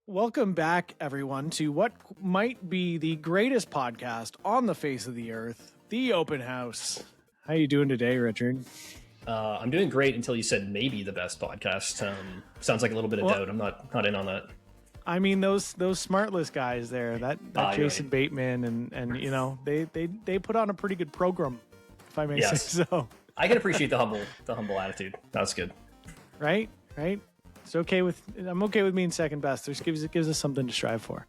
Welcome back, everyone, to what might be the greatest podcast on the face of the earth, The Open House. How you doing today, Richard? I'm doing great until you said maybe the best podcast. Sounds like a little bit of doubt. I'm not in on that. I mean, those Smartless guys there, that Jason right. Bateman and you know, they put on a pretty good program, if I may say so. I can appreciate the humble attitude. That's good. Right? I'm okay with being second best. It gives us something to strive for.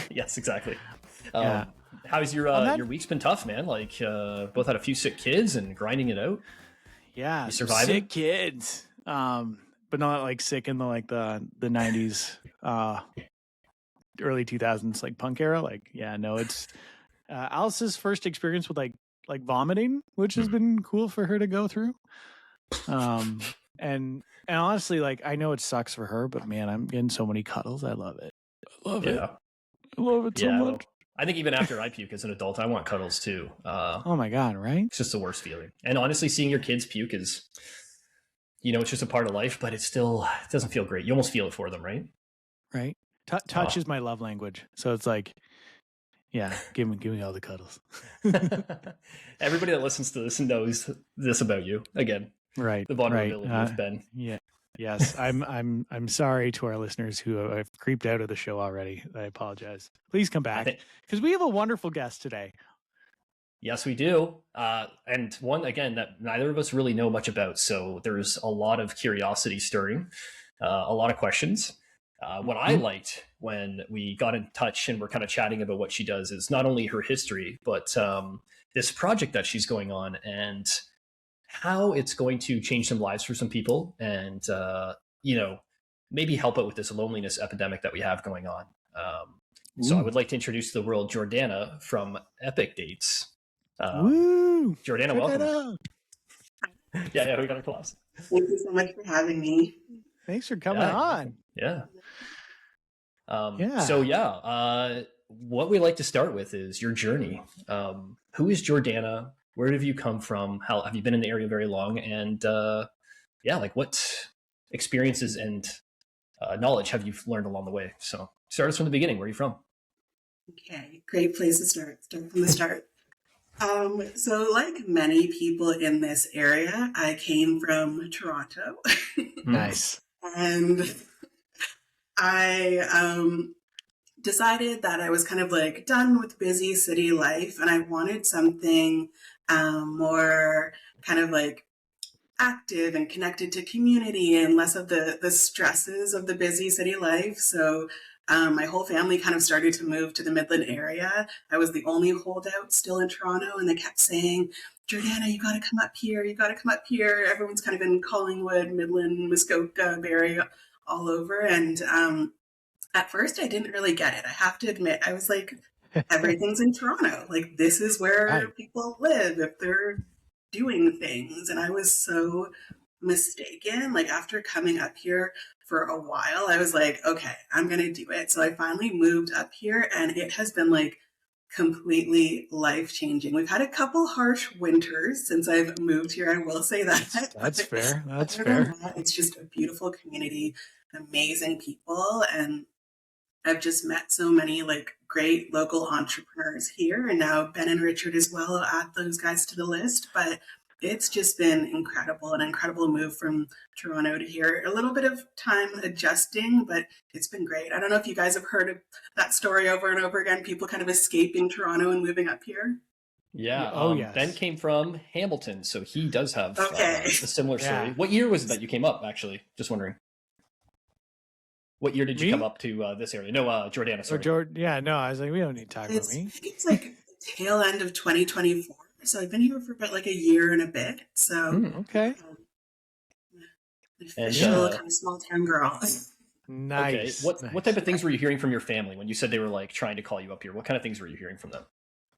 Yes, exactly. Yeah. How's your week's been tough, man? Like both had a few sick kids and grinding it out. Yeah, you surviving? Sick kids. But not like sick in the 90s, early 2000s, like punk era. It's Alice's first experience with like vomiting, which has been cool for her to go through. And honestly, like, I know it sucks for her, but man, I'm getting so many cuddles. I love it. I love it so much. Well, I think even after I puke as an adult, I want cuddles too. Oh my God, right? It's just the worst feeling. And honestly, seeing your kids puke is, it's just a part of life, but it doesn't feel great. You almost feel it for them, right? Right. Touch is my love language. So it's like, yeah, give me all the cuddles. Everybody that listens to this knows this about you. Again, right. The vulnerability with Ben. Yeah. Yes, I'm sorry to our listeners who have creeped out of the show already. I apologize. Please come back because we have a wonderful guest today. Yes, we do. And one, again, that neither of us really know much about. So there's a lot of curiosity stirring, a lot of questions. What I liked when we got in touch and we're kind of chatting about what she does is not only her history, but this project that she's going on and how it's going to change some lives for some people and, maybe help out with this loneliness epidemic that we have going on. So I would like to introduce to the world Jordana from Epicdates. Woo! Jordana, welcome. Yeah, we got our class. Thank you so much for having me. Thanks for coming on. Yeah. What we like to start with is your journey. Who is Jordana? Where have you come from? How have you been in the area very long? And what experiences and knowledge have you learned along the way? So start us from the beginning. Where are you from? Okay, great place to start. Start from the start. So like many people in this area, I came from Toronto. Nice. And I decided that I was kind of like done with busy city life and I wanted something more kind of like active and connected to community and less of the stresses of the busy city life. So my whole family kind of started to move to the Midland area. I was the only holdout still in Toronto, and they kept saying, Jordana, you got to come up here. You got to come up here. Everyone's kind of in Collingwood, Midland, Muskoka, Barrie, all over. And at first, I didn't really get it. I have to admit, I was like, everything's in Toronto. Like, this is where people live if they're doing things. And I was so mistaken. Like, after coming up here for a while, I was like, okay, I'm going to do it. So I finally moved up here, and it has been like completely life-changing. We've had a couple harsh winters since I've moved here. I will say that. That's fair. That's fair. It's just a beautiful community, amazing people, and I've just met so many like great local entrepreneurs here, and now Ben and Richard as well. I'll add those guys to the list, but it's just been incredible, an incredible move from Toronto to here. A little bit of time adjusting, but it's been great. I don't know if you guys have heard of that story over and over again, people kind of escaping Toronto and moving up here. Yeah. Yes. Ben came from Hamilton, so he does have a similar story. Yeah. What year was it that you came up, actually? Just wondering. What year did you come up to this area? No, Jordana, sorry. I was like, we don't need to talk about me. I think it's like the tail end of 2024. So I've been here for about like a year and a bit. So okay. Official kind of small town girl. Nice. Okay. What type of things were you hearing from your family when you said they were like trying to call you up here? What kind of things were you hearing from them?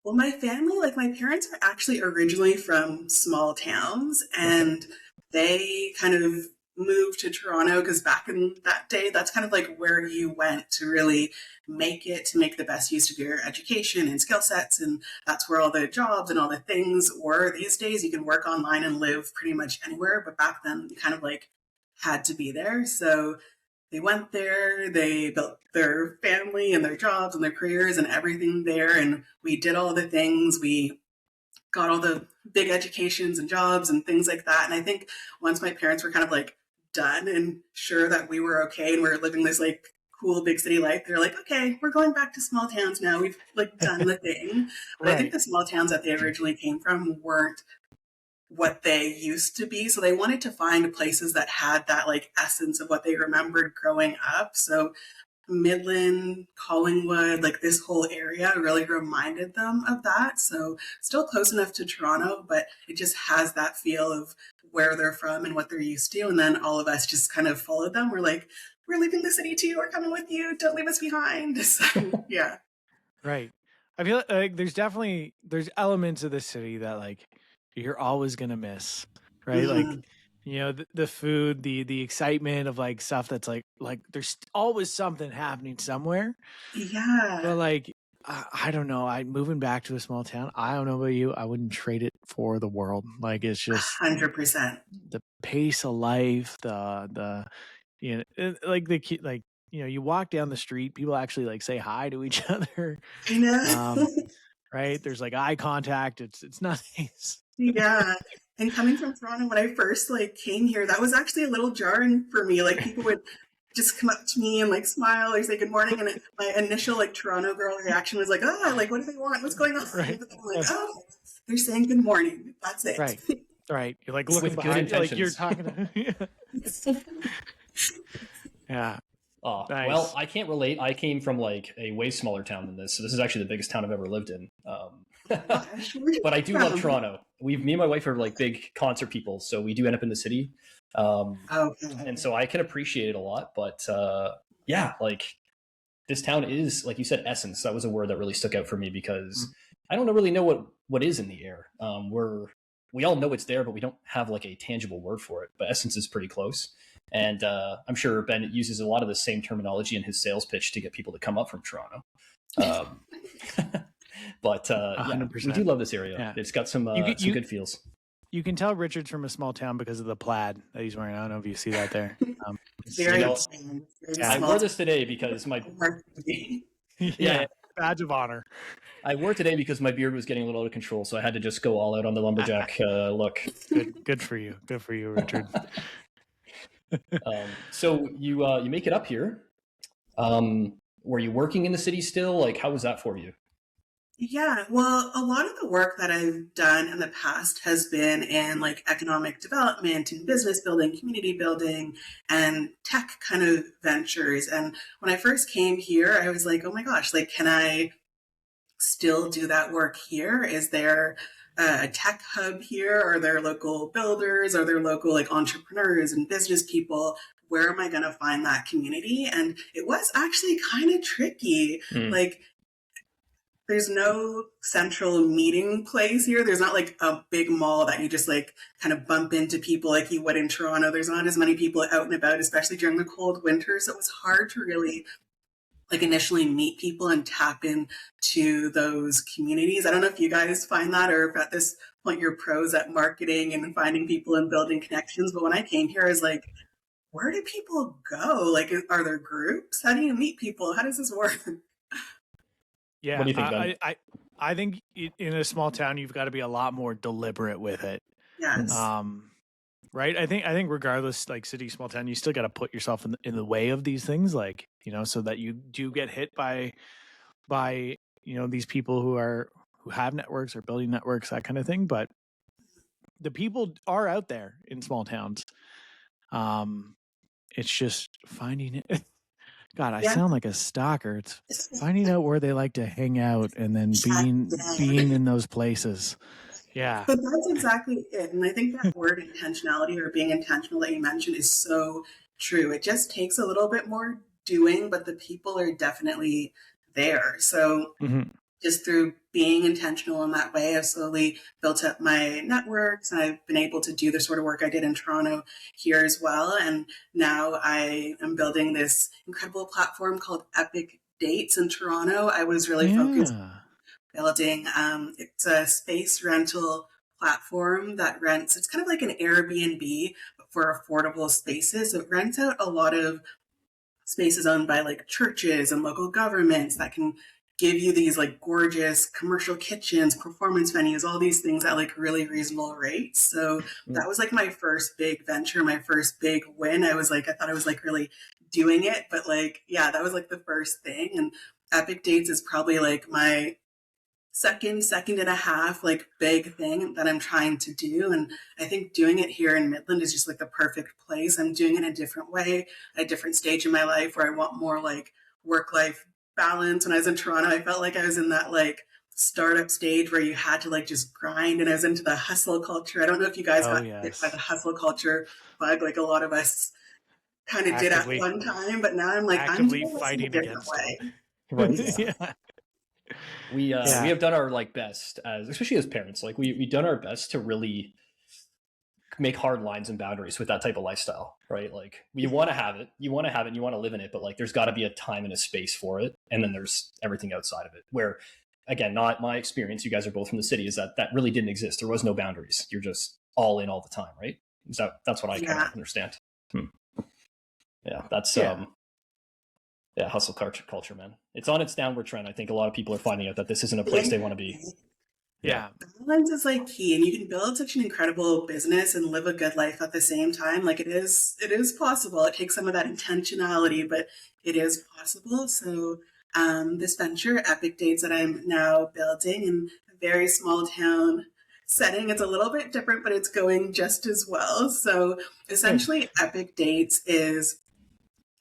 Well, my family, like my parents are actually originally from small towns, and they kind of moved to Toronto because back in that day, that's kind of like where you went to really make the best use of your education and skill sets. And that's where all the jobs and all the things were. These days, you can work online and live pretty much anywhere. But back then, you kind of like had to be there. So they went there, they built their family and their jobs and their careers and everything there. And we did all the things. We got all the big educations and jobs and things like that. And I think once my parents were kind of like done and sure that we were okay and we were living this like cool big city life, they're like, okay, we're going back to small towns now. We've like done the thing. But I think the small towns that they originally came from weren't what they used to be. So they wanted to find places that had that like essence of what they remembered growing up. So Midland, Collingwood, like this whole area really reminded them of that. So still close enough to Toronto, but it just has that feel of where they're from and what they're used to. And then all of us just kind of followed them. We're like, we're leaving the city too. We're coming with you. Don't leave us behind. So, yeah. Right. I feel like there's elements of the city that like you're always going to miss, right? Mm-hmm. Like, you know, the food, the excitement of like stuff that's like there's always something happening somewhere. Yeah. But like, I don't know. Moving back to a small town, I don't know about you. I wouldn't trade it for the world. Like it's just 100%. the pace of life, the you know, like you know, you walk down the street, people actually like say hi to each other. I know. Right? There's like eye contact. It's nice. Yeah. And coming from Toronto, when I first like came here, that was actually a little jarring for me. Like people would just come up to me and like smile or say good morning. And my initial like Toronto girl reaction was like, oh, like what do they want? What's going on? Right. But then I'm like, oh, they're saying good morning. That's it. Right. Right. You're like looking behind you, like you're talking to Yeah. Oh, Nice. well, I can't relate. I came from like a way smaller town than this. So this is actually the biggest town I've ever lived in. But I do love Toronto. Me and my wife are like big concert people. So we do end up in the city. And so I can appreciate it a lot. But yeah, like this town is, like you said, essence. That was a word that really stuck out for me because I don't really know what is in the air. We all know it's there, but we don't have like a tangible word for it. But essence is pretty close. And I'm sure Ben uses a lot of the same terminology in his sales pitch to get people to come up from Toronto. But yeah, we do love this area. Yeah. It's got some good feels. You can tell Richard's from a small town because of the plaid that he's wearing. I don't know if you see that there. Very I wore this today because my badge of honor. I wore it today because my beard was getting a little out of control, so I had to just go all out on the lumberjack look. Good for you. Good for you, Richard. So you make it up here. Were you working in the city still? Like, how was that for you? Yeah, well, a lot of the work that I've done in the past has been in like economic development and business building, community building, and tech kind of ventures. And when I first came here, I was like, oh my gosh, like, can I still do that work here? Is there a tech hub here? Are there local builders? Are there local like entrepreneurs and business people? Where am I going to find that community? And it was actually kind of tricky. Like, there's no central meeting place here. There's not like a big mall that you just like kind of bump into people like you would in Toronto. There's not as many people out and about, especially during the cold winter. So it was hard to really like initially meet people and tap into those communities. I don't know if you guys find that or if at this point you're pros at marketing and finding people and building connections. But when I came here, I was like, where do people go? Like, are there groups? How do you meet people? How does this work? Yeah, what do you think, Ben? I think in a small town you've got to be a lot more deliberate with it. Yes. Right. I think regardless, like city, small town, you still got to put yourself in the way of these things, like so that you do get hit by these people who have networks or building networks, that kind of thing. But the people are out there in small towns. It's just finding it. God, I sound like a stalker. It's finding out where they like to hang out and then being in those places. Yeah. But that's exactly it. And I think that word intentionality or being intentional that you mentioned is so true. It just takes a little bit more doing, but the people are definitely there. So just through being intentional in that way, I've slowly built up my networks and I've been able to do the sort of work I did in Toronto here as well. And now I am building this incredible platform called Epicdates in Toronto. I was really focused on building, it's a space rental platform that rents, it's kind of like an Airbnb, but for affordable spaces. So it rents out a lot of spaces owned by like churches and local governments that can give you these like gorgeous commercial kitchens, performance venues, all these things at like really reasonable rates. So that was like my first big venture, my first big win. I thought I was like really doing it, but like, yeah, that was like the first thing. And Epic Dates is probably like my second and a half like big thing that I'm trying to do. And I think doing it here in Midland is just like the perfect place. I'm doing it a different way, at a different stage in my life where I want more like work-life balance. When I was in Toronto, I felt like I was in that like startup stage where you had to like just grind, and I was into the hustle culture. I don't know if you guys got hit by the hustle culture bug, like a lot of us kind of did at one time, but now I'm like, I'm doing fighting this in a different way. Right. Yeah. We have done our like best, as especially as parents, like we've done our best to really make hard lines and boundaries with that type of lifestyle, right? Like you want to have it, you want to live in it, but like there's got to be a time and a space for it, and then there's everything outside of it. Where, again, not my experience. You guys are both from the city. Is that really didn't exist? There was no boundaries. You're just all in all the time, right? So that's what I kind of understand. Yeah, that's hustle culture, man. It's on its downward trend. I think a lot of people are finding out that this isn't a place they want to be. Yeah. Balance is like key, and you can build such an incredible business and live a good life at the same time. Like it is possible. It takes some of that intentionality, but it is possible. So this venture, Epic Dates, that I'm now building in a very small town setting, it's a little bit different, but it's going just as well. So essentially, Epic Dates is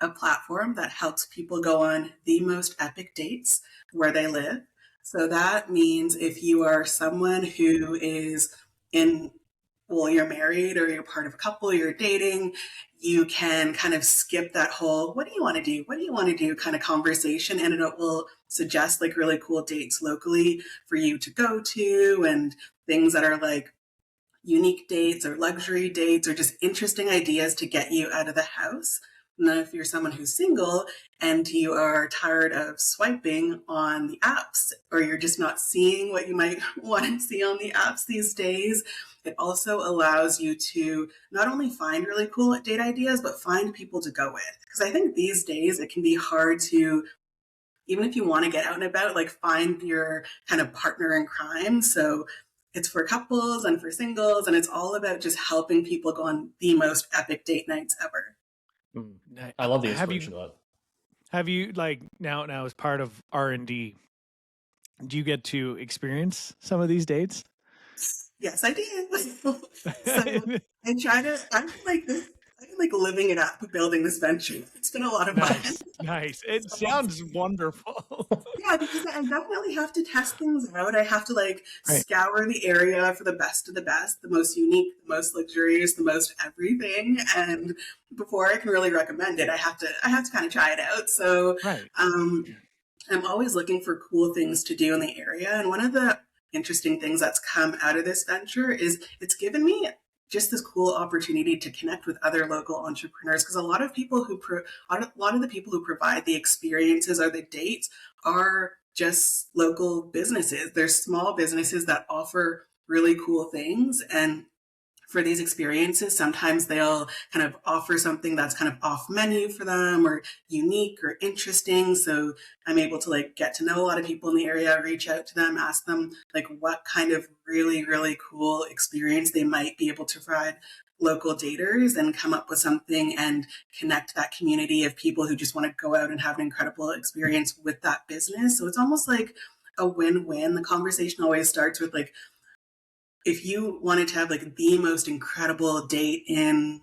a platform that helps people go on the most epic dates where they live. So that means if you are someone who is you're married or you're part of a couple, you're dating, you can kind of skip that whole, what do you want to do? What do you want to do kind of conversation. And it will suggest like really cool dates locally for you to go to, and things that are like unique dates or luxury dates or just interesting ideas to get you out of the house. And then if you're someone who's single and you are tired of swiping on the apps, or you're just not seeing what you might want to see on the apps these days, it also allows you to not only find really cool date ideas, but find people to go with. Because I think these days it can be hard to, even if you want to get out and about, like find your kind of partner in crime. So it's for couples and for singles, and it's all about just helping people go on the most epic date nights ever. I love the inspiration of that. Have you, like, now as part of R&D, do you get to experience some of these dates? Yes, I did. So I'm like living it up, building this venture. It's been a lot of fun. Nice. It sounds wonderful. Yeah, because I definitely have to test things out. I have to scour the area for the best of the best, the most unique, the most luxurious, the most everything. And before I can really recommend it, I have to kind of try it out. So I'm always looking for cool things to do in the area. And one of the interesting things that's come out of this venture is it's given me just this cool opportunity to connect with other local entrepreneurs, because a lot of the people who provide the experiences or the dates are just local businesses. They're small businesses that offer really cool things, and for these experiences, sometimes they'll kind of offer something that's kind of off menu for them or unique or interesting. So I'm able to get to know a lot of people in the area, reach out to them, ask them what kind of really, really cool experience they might be able to provide local daters, and come up with something and connect that community of people who just want to go out and have an incredible experience with that business. So it's almost like a win-win. The conversation always starts with if you wanted to have the most incredible date in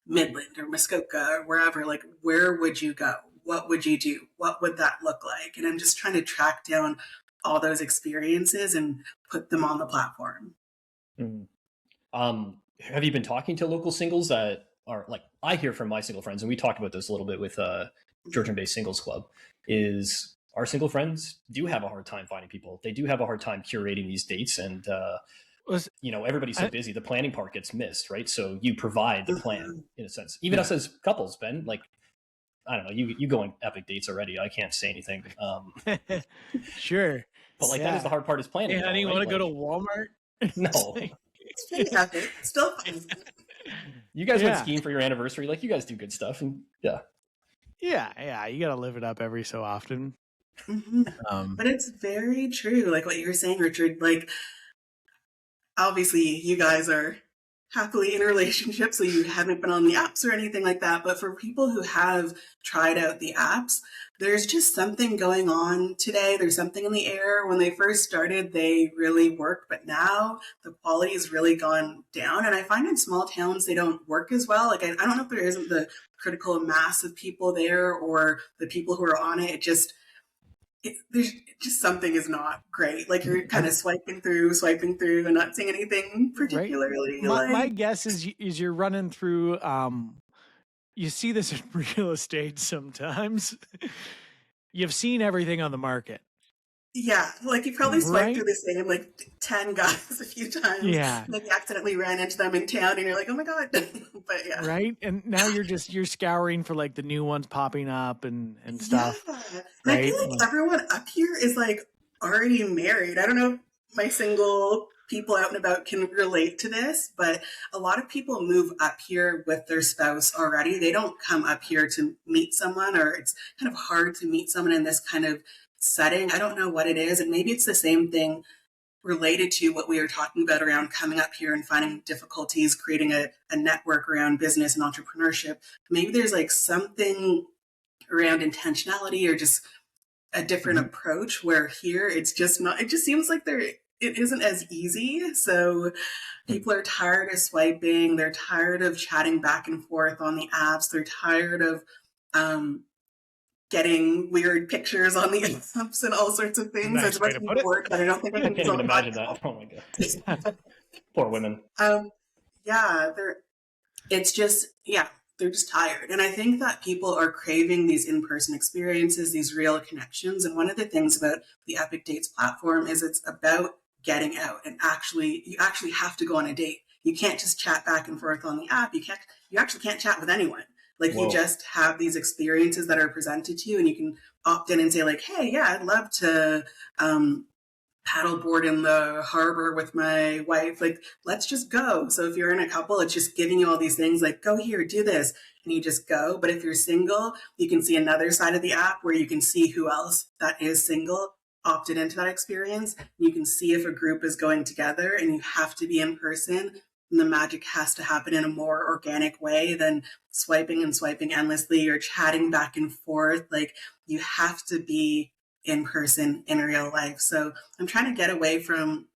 Midland or Muskoka or wherever, where would you go? What would you do? What would that look like? And I'm just trying to track down all those experiences and put them on the platform. Have you been talking to local singles that are I hear from my single friends, and we talked about this a little bit with Georgian-based Singles Club, is our single friends do have a hard time finding people. They do have a hard time curating these dates, and everybody's so busy, the planning part gets missed, right? So you provide the plan in a sense. Even us as couples, Ben, I don't know, you go on epic dates already. I can't say anything. Sure. But that is the hard part, is planning. Hey, honey, want to go to Walmart? No. It's pretty epic. Still fun. You guys went skiing for your anniversary. You guys do good stuff. And Yeah, you gotta live it up every so often. But it's very true, like what you were saying, Richard. Like, obviously, you guys are happily in a relationship, so you haven't been on the apps or anything like that. But for people who have tried out the apps, there's just something going on today. There's something in the air. When they first started, they really worked, but now the quality has really gone down. And I find in small towns, they don't work as well. Like, I don't know if there isn't the critical mass of people there or the people who are on it. There's just something is not great. Like, you're kind of swiping through and not seeing anything particularly. My guess is you're running through. You see this in real estate sometimes. You've seen everything on the market. Yeah, like you probably swiped through the same like 10 guys a few times. Yeah, maybe accidentally ran into them in town, and you're like, oh my god. But yeah, right. And now you're scouring for like the new ones popping up and stuff. Yeah. And I feel like everyone up here is like already married. I don't know if my single people out and about can relate to this, but a lot of people move up here with their spouse already. They don't come up here to meet someone, or it's kind of hard to meet someone in this kind of setting. I don't know what it is. And maybe it's the same thing related to what we were talking about around coming up here and finding difficulties, creating a network around business and entrepreneurship. Maybe there's like something around intentionality or just a different approach, where here it's just not, it just seems like it isn't as easy. So people are tired of swiping. They're tired of chatting back and forth on the apps. They're tired of getting weird pictures on the apps and all sorts of things. There's a bunch of work that I don't think I can't even imagine that. Oh my god. Poor women. Yeah, they're just tired. And I think that people are craving these in-person experiences, these real connections. And one of the things about the Epicdates platform is it's about getting out, and you actually have to go on a date. You can't just chat back and forth on the app. You actually can't chat with anyone. Like, you just have these experiences that are presented to you, and you can opt in and say like, hey, yeah, I'd love to paddleboard in the harbor with my wife. Like, let's just go. So if you're in a couple, it's just giving you all these things like, go here, do this, and you just go. But if you're single, you can see another side of the app where you can see who else that is single opted into that experience. You can see if a group is going together, and you have to be in person. And the magic has to happen in a more organic way than swiping endlessly or chatting back and forth. Like, you have to be in person in real life. So I'm trying to get away from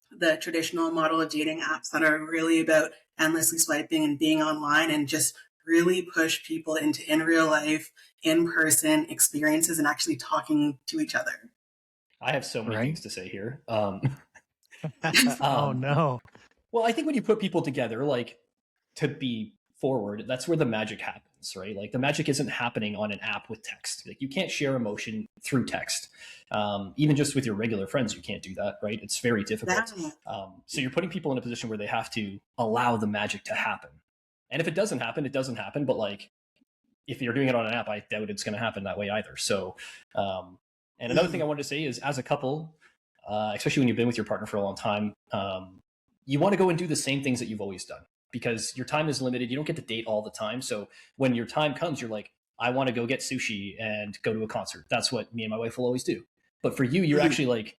the traditional model of dating apps that are really about endlessly swiping and being online, and just really push people into in real life, in person experiences and actually talking to each other. I have so many things to say here. Oh no. Well, I think when you put people together, like, to be forward, that's where the magic happens, right? Like, the magic isn't happening on an app with text. Like, you can't share emotion through text. Even just with your regular friends, you can't do that, right? It's very difficult. So you're putting people in a position where they have to allow the magic to happen. And if it doesn't happen, it doesn't happen. But like, if you're doing it on an app, I doubt it's going to happen that way either. So, and another thing I wanted to say is, as a couple, especially when you've been with your partner for a long time, you want to go and do the same things that you've always done, because your time is limited. You don't get to date all the time. So when your time comes, you're like, I want to go get sushi and go to a concert. That's what me and my wife will always do. But for you, you're actually like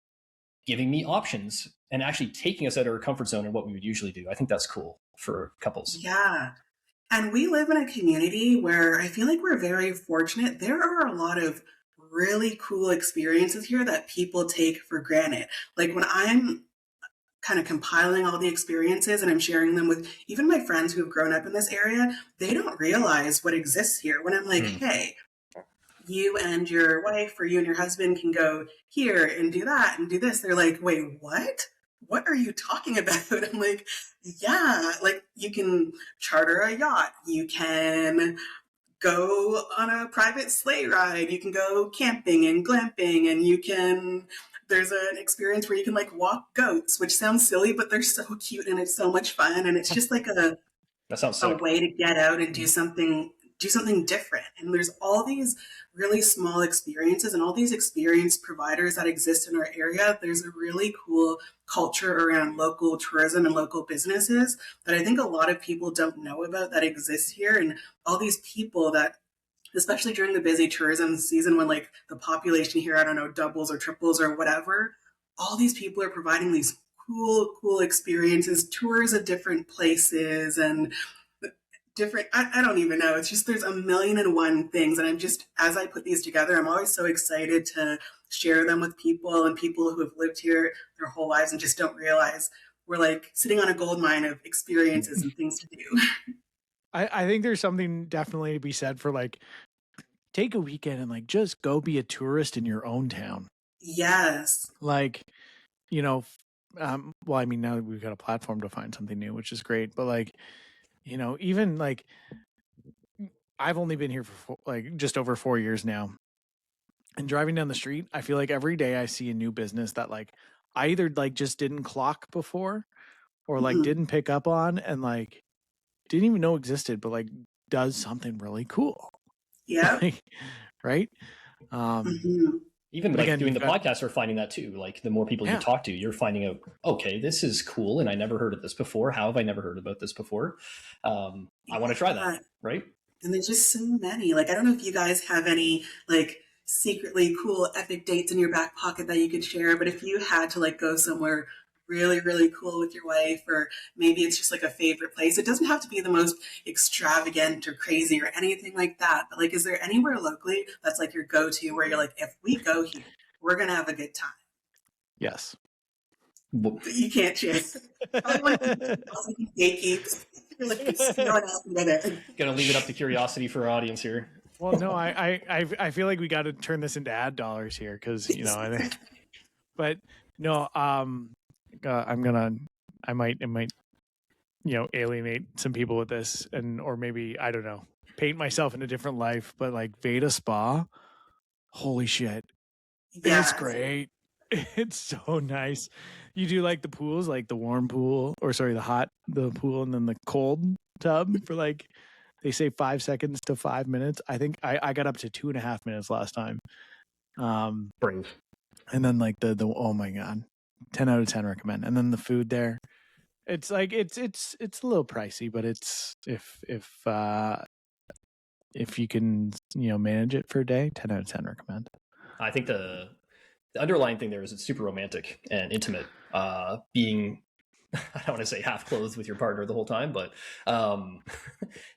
giving me options and actually taking us out of our comfort zone and what we would usually do. I think that's cool for couples. Yeah. And we live in a community where I feel like we're very fortunate. There are a lot of really cool experiences here that people take for granted. Like, when I'm kind of compiling all the experiences and I'm sharing them with even my friends who have grown up in this area, they don't realize what exists here. When I'm like, hey, you and your wife or you and your husband can go here and do that and do this. They're like, wait, what? What are you talking about? I'm like, yeah, like, you can charter a yacht. You can go on a private sleigh ride. You can go camping and glamping, and there's an experience where you can like walk goats, which sounds silly, but they're so cute and it's so much fun. And it's just like a way to get out and do something different. And there's all these really small experiences and all these experience providers that exist in our area. There's a really cool culture around local tourism and local businesses that I think a lot of people don't know about that exists here. And all these people that especially during the busy tourism season when like the population here, I don't know, doubles or triples or whatever. All these people are providing these cool experiences, tours of different places and different, I don't even know. It's just there's a million and one things. And I'm just, as I put these together, I'm always so excited to share them with people and people who have lived here their whole lives and just don't realize we're like sitting on a gold mine of experiences and things to do. I think there's something definitely to be said for like, take a weekend and like just go be a tourist in your own town. Yes. Like, you know, well, I mean, now we've got a platform to find something new, which is great. But like, you know, even like, I've only been here for like just over 4 years now. And driving down the street, I feel like every day I see a new business that like I either like just didn't clock before or like didn't pick up on and like didn't even know existed, but like does something really cool. Yeah. Like, right. Even like again, doing the podcast, we're finding that too. Like the more people you talk to, you're finding out, okay, this is cool. And I never heard of this before. How have I never heard about this before? I want to try that. Right. And there's just so many. Like, I don't know if you guys have any like secretly cool epic dates in your back pocket that you could share, but if you had to like go somewhere really cool with your wife, or maybe it's just like a favorite place, it doesn't have to be the most extravagant or crazy or anything like that, but like, is there anywhere locally that's like your go-to where you're like, if we go here, we're gonna have a good time? Yes. But you can't share. I want to gatekeep. Gonna leave it up to curiosity for our audience here. Well, no, I feel like we got to turn this into ad dollars here because you know, I think, but no, I might, you know, alienate some people with this, and or maybe I don't know, paint myself in a different life. But like Veda Spa, holy shit, it's great. It's so nice. You do like the pools, like the warm pool, or sorry, the pool, and then the cold tub for like they say 5 seconds to 5 minutes. I think I got up to 2.5 minutes last time. Brave. And then like the oh my god, 10 out of 10 recommend. And then the food there, it's like it's a little pricey, but it's if you can, you know, manage it for a day, 10 out of 10 recommend. I think the underlying thing there is it's super romantic and intimate. Being, I don't want to say half clothed with your partner the whole time, but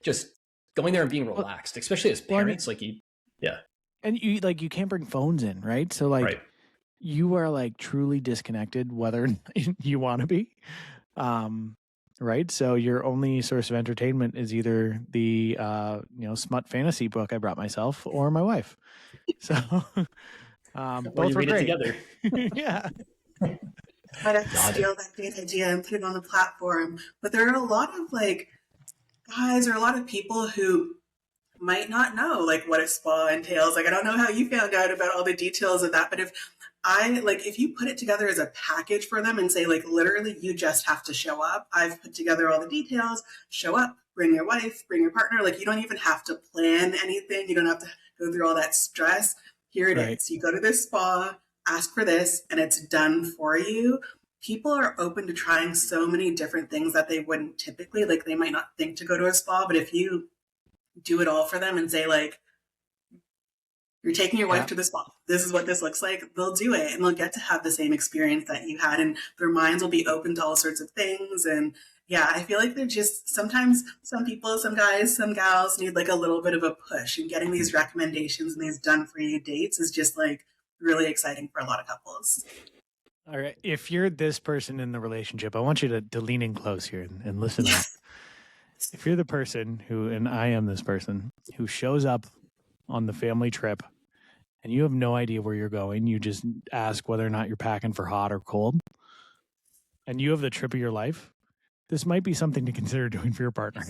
just going there and being relaxed, especially as parents, like you, yeah. And you like you can't bring phones in, right? So like you are like truly disconnected, whether you want to be, right? So your only source of entertainment is either the you know, smut fantasy book I brought myself or my wife. So both were great. Together. Yeah. Might have to steal that great idea and put it on the platform. But there are a lot of like guys or a lot of people who might not know like what a spa entails. Like I don't know how you found out about all the details of that, but if you put it together as a package for them and say like literally you just have to show up. I've put together all the details, show up, bring your wife, bring your partner. Like you don't even have to plan anything. You don't have to go through all that stress. Here it is. You go to this spa, ask for this, and it's done for you. People are open to trying so many different things that they wouldn't typically, like they might not think to go to a spa, but if you do it all for them and say like, you're taking your wife to the spa, this is what this looks like, they'll do it and they'll get to have the same experience that you had and their minds will be open to all sorts of things. And yeah, I feel like they're just sometimes some people, some guys, some gals need like a little bit of a push, and getting these recommendations and these done for you dates is just like really exciting for a lot of couples. All right. If you're this person in the relationship, I want you to lean in close here and listen up. If you're the person who, and I am this person, who shows up on the family trip and you have no idea where you're going, you just ask whether or not you're packing for hot or cold, and you have the trip of your life, this might be something to consider doing for your partner.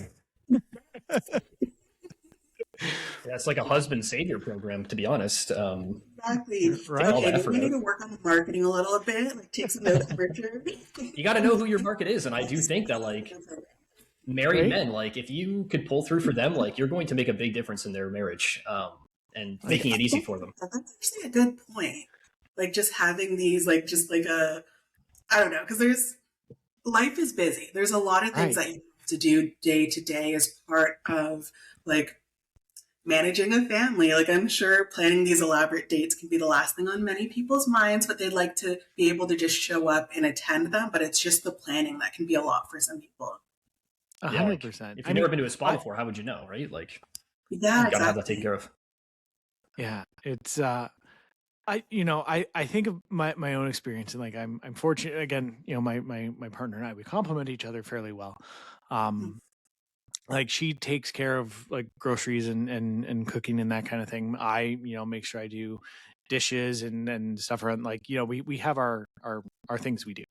It's like a husband savior program, to be honest. Exactly. Right. Okay, we need to work on the marketing a little bit, like take some notes, Richard. You got to know who your market is. And I do think that like married men, like if you could pull through for them, like you're going to make a big difference in their marriage and making it easy for them. That's actually a good point. Like just having these, like just like I don't know, because life is busy. There's a lot of things that you have to do day to day as part of like managing a family. Like, I'm sure planning these elaborate dates can be the last thing on many people's minds, but they'd like to be able to just show up and attend them. But it's just the planning that can be a lot for some people. 100%. If you've never been to a spa before, how would you know, right? Like, yeah, you gotta have that taken care of. Yeah, it's I think of my own experience, and like I'm fortunate again, my partner and I, we complement each other fairly well. Like she takes care of like groceries and cooking and that kind of thing. I, make sure I do dishes and stuff around, like, we have our things we do.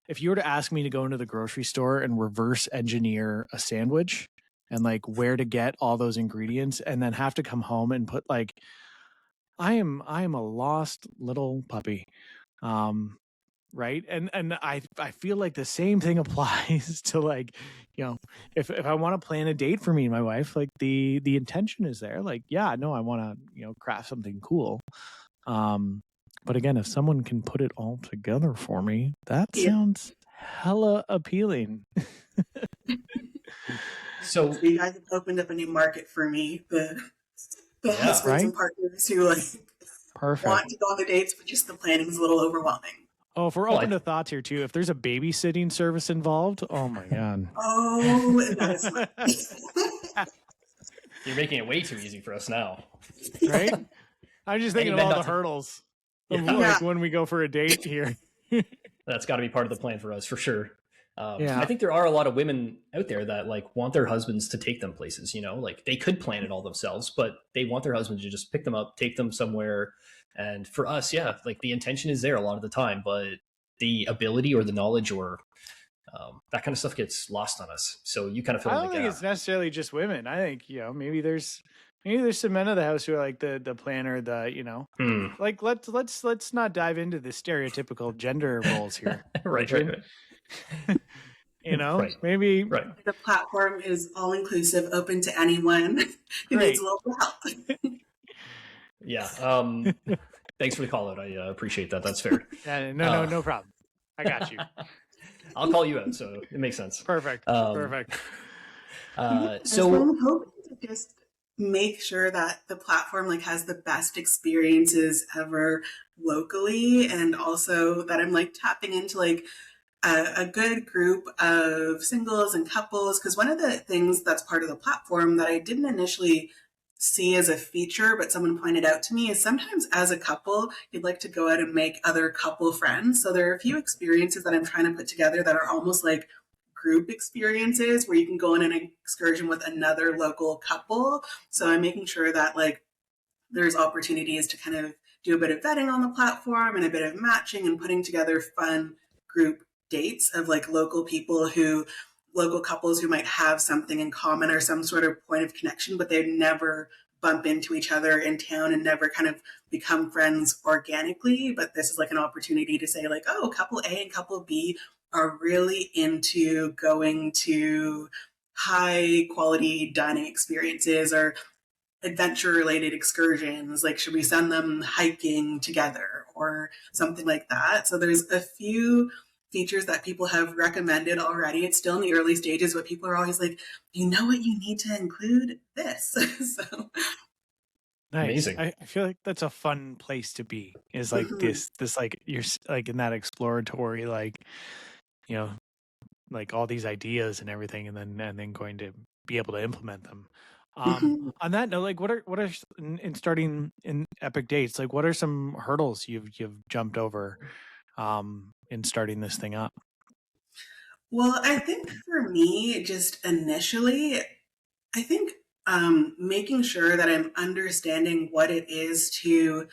If you were to ask me to go into the grocery store and reverse engineer a sandwich and like where to get all those ingredients and then have to come home and put like, I am a lost little puppy. Right. And I feel like the same thing applies to like, if I want to plan a date for me and my wife, like the intention is there. Like, yeah, no, I want to, craft something cool. But again, if someone can put it all together for me, that sounds hella appealing. So you guys have opened up a new market for me. The husbands and partners who like want to go on the dates, but just the planning is a little overwhelming. Oh, if we're open to thoughts here too, if there's a babysitting service involved, oh my God. Oh, that is You're making it way too easy for us now. Right? I'm just thinking of all the hurdles of like when we go for a date here. That's got to be part of the plan for us, for sure. I think there are a lot of women out there that like want their husbands to take them places, like they could plan it all themselves, but they want their husband to just pick them up, take them somewhere. And for us, like the intention is there a lot of the time, but the ability or the knowledge or that kind of stuff gets lost on us. So you kind of feel I don't think it's necessarily just women. I think, maybe there's some men of the house who are like the planner, like let's not dive into the stereotypical gender roles here. Right. Maybe the platform is all inclusive, open to anyone who needs a little help. Yeah. Thanks for the call out. I appreciate that. That's fair. No problem. I got you. I'll call you out, so it makes sense. Perfect. Perfect. So I'm hoping to just make sure that the platform like has the best experiences ever locally, and also that I'm like tapping into like a good group of singles and couples, because one of the things that's part of the platform that I didn't initially see as a feature, but someone pointed out to me, is sometimes as a couple, you'd like to go out and make other couple friends. So there are a few experiences that I'm trying to put together that are almost like group experiences where you can go on an excursion with another local couple. So I'm making sure that like there's opportunities to kind of do a bit of vetting on the platform and a bit of matching and putting together fun group dates of like local couples who might have something in common or some sort of point of connection, but they'd never bump into each other in town and never kind of become friends organically. But this is like an opportunity to say like, oh, couple A and couple B are really into going to high quality dining experiences or adventure related excursions. Like, should we send them hiking together or something like that? So there's a few features that people have recommended already. It's still in the early stages, but people are always like, you know what you need to include? This. So nice. Amazing. I feel like that's a fun place to be, is like this like you're like in that exploratory, like, like all these ideas and everything, and then going to be able to implement them. On that note, like what are in starting in Epic Dates, like what are some hurdles you've jumped over in starting this thing up? Well, I think for me, just initially, I think making sure that I'm understanding what it is to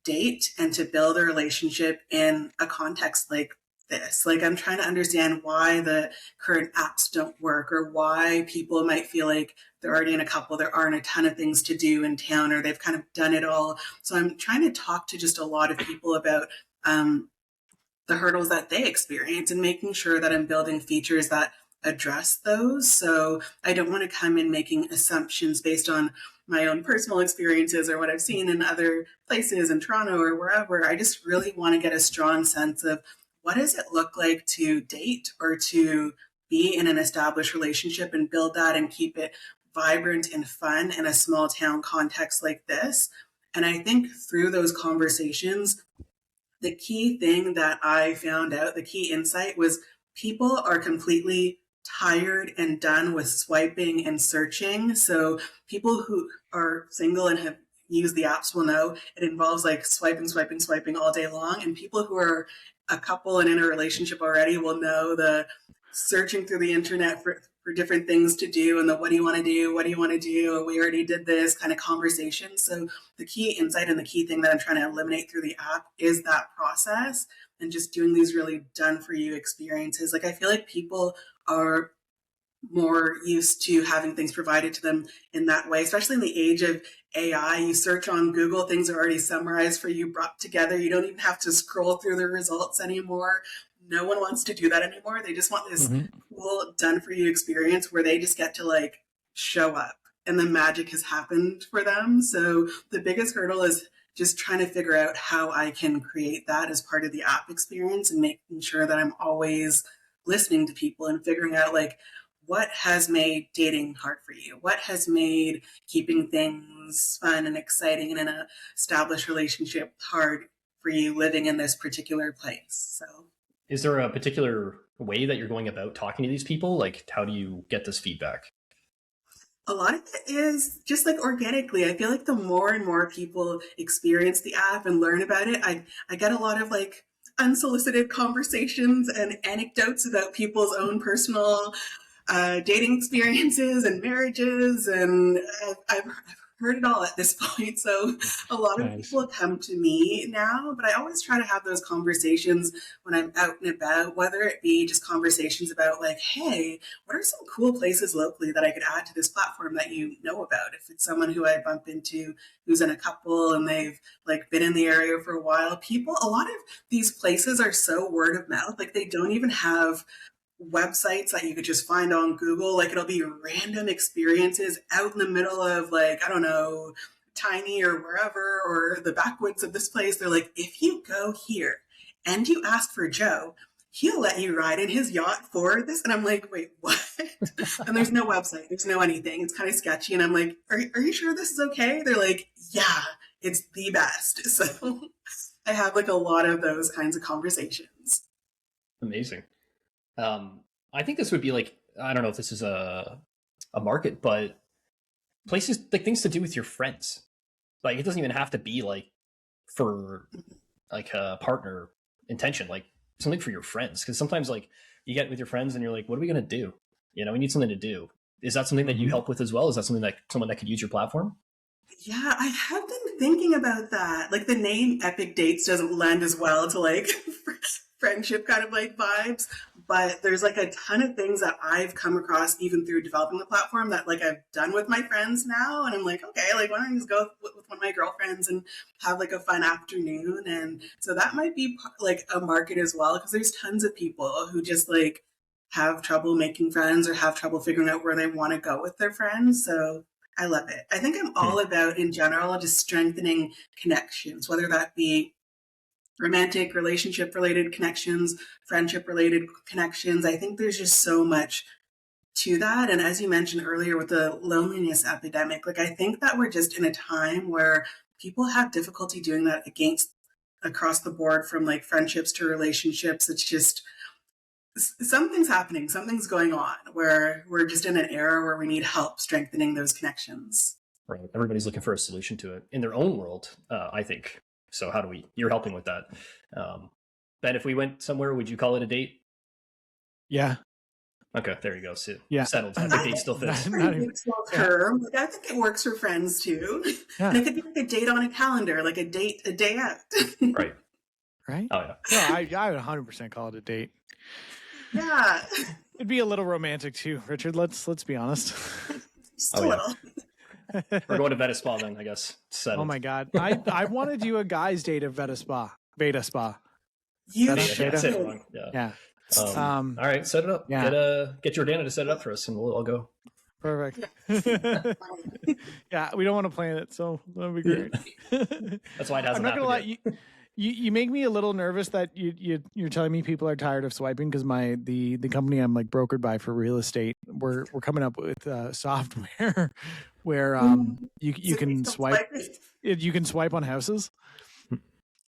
date and to build a relationship in a context like this. Like, I'm trying to understand why the current apps don't work, or why people might feel like they're already in a couple, there aren't a ton of things to do in town, or they've kind of done it all. So I'm trying to talk to just a lot of people about the hurdles that they experience and making sure that I'm building features that address those. So I don't want to come in making assumptions based on my own personal experiences or what I've seen in other places in Toronto or wherever. I just really want to get a strong sense of what does it look like to date or to be in an established relationship and build that and keep it vibrant and fun in a small town context like this. And I think through those conversations, the key thing that I found out, the key insight was people are completely tired and done with swiping and searching. So people who are single and have used the apps will know it involves like swiping all day long. And people who are a couple and in a relationship already will know the searching through the internet for different things to do and the what do you want to do, what do you want to do, we already did this kind of conversation. So the key insight and the key thing that I'm trying to eliminate through the app is that process and just doing these really done for you experiences. Like I feel like people are more used to having things provided to them in that way, especially in the age of AI. You search on Google, things are already summarized for you, brought together. You don't even have to scroll through the results anymore. No one wants to do that anymore. They just want this cool done for you experience where they just get to like show up and the magic has happened for them. So the biggest hurdle is just trying to figure out how I can create that as part of the app experience and making sure that I'm always listening to people and figuring out like what has made dating hard for you? What has made keeping things fun and exciting and in an established relationship hard for you living in this particular place? So is there a particular way that you're going about talking to these people? Like, how do you get this feedback? A lot of it is just like organically. I feel like the more and more people experience the app and learn about it, I get a lot of like unsolicited conversations and anecdotes about people's own personal dating experiences and marriages. And I've heard it all at this point. So a lot of people come to me now, but I always try to have those conversations when I'm out and about, whether it be just conversations about like, hey, what are some cool places locally that I could add to this platform that you know about? If it's someone who I bump into who's in a couple and they've like been in the area for a while, a lot of these places are so word of mouth, like they don't even have websites that you could just find on Google. Like it'll be random experiences out in the middle of like, I don't know, Tiny or wherever, or the backwoods of this place. They're like, if you go here and you ask for Joe, he'll let you ride in his yacht for this. And I'm like, wait, what? And there's no website, there's no anything. It's kind of sketchy. And I'm like, are you sure this is okay? They're like, yeah, it's the best. So I have like a lot of those kinds of conversations. Amazing. I think this would be like, I don't know if this is a market, but places like things to do with your friends. Like it doesn't even have to be like for like a partner intention, like something for your friends. Because sometimes like you get with your friends and you're like, what are we gonna do? You know, we need something to do. Is that something that you help with as well? Is that something that someone that could use your platform? Yeah, I have been thinking about that. Like the name Epic Dates doesn't lend as well to like friendship kind of like vibes, but there's like a ton of things that I've come across even through developing the platform that like I've done with my friends now. And I'm like, okay, like why don't I just go with one of my girlfriends and have like a fun afternoon? And so that might be like a market as well, because there's tons of people who just like have trouble making friends or have trouble figuring out where they want to go with their friends. So I love it. I think I'm all about, in general, just strengthening connections, whether that be romantic, relationship-related connections, friendship-related connections. I think there's just so much to that. And as you mentioned earlier with the loneliness epidemic, like I think that we're just in a time where people have difficulty doing that across the board, from like friendships to relationships. It's just something's happening, something's going on where we're just in an era where we need help strengthening those connections. Right. Everybody's looking for a solution to it in their own world, I think. So how do you're helping with that. Ben, if we went somewhere, would you call it a date? Yeah. Okay, there you go. So yeah. Settled. I think date still fits. Term. Like, I think it works for friends too. Yeah. And it could be like a date on a calendar, like a day out. Right. Right? Oh yeah. No, I would 100% call it a date. Yeah. It'd be a little romantic too, Richard. Let's be honest. Just a little. We're going to Veta Spa then, I guess. Settled. Oh my God. I want to do a guy's date at Veta Spa. You should. Yeah. All right, set it up. Yeah. Get Jordana to set it up for us, and we'll all go. Perfect. Yeah, we don't want to plan it, so that'll be great. That's why it hasn't. I'm not gonna lie. You make me a little nervous that you're telling me people are tired of swiping, because the company I'm like brokered by for real estate, we're coming up with software where you can swipe you can swipe on houses,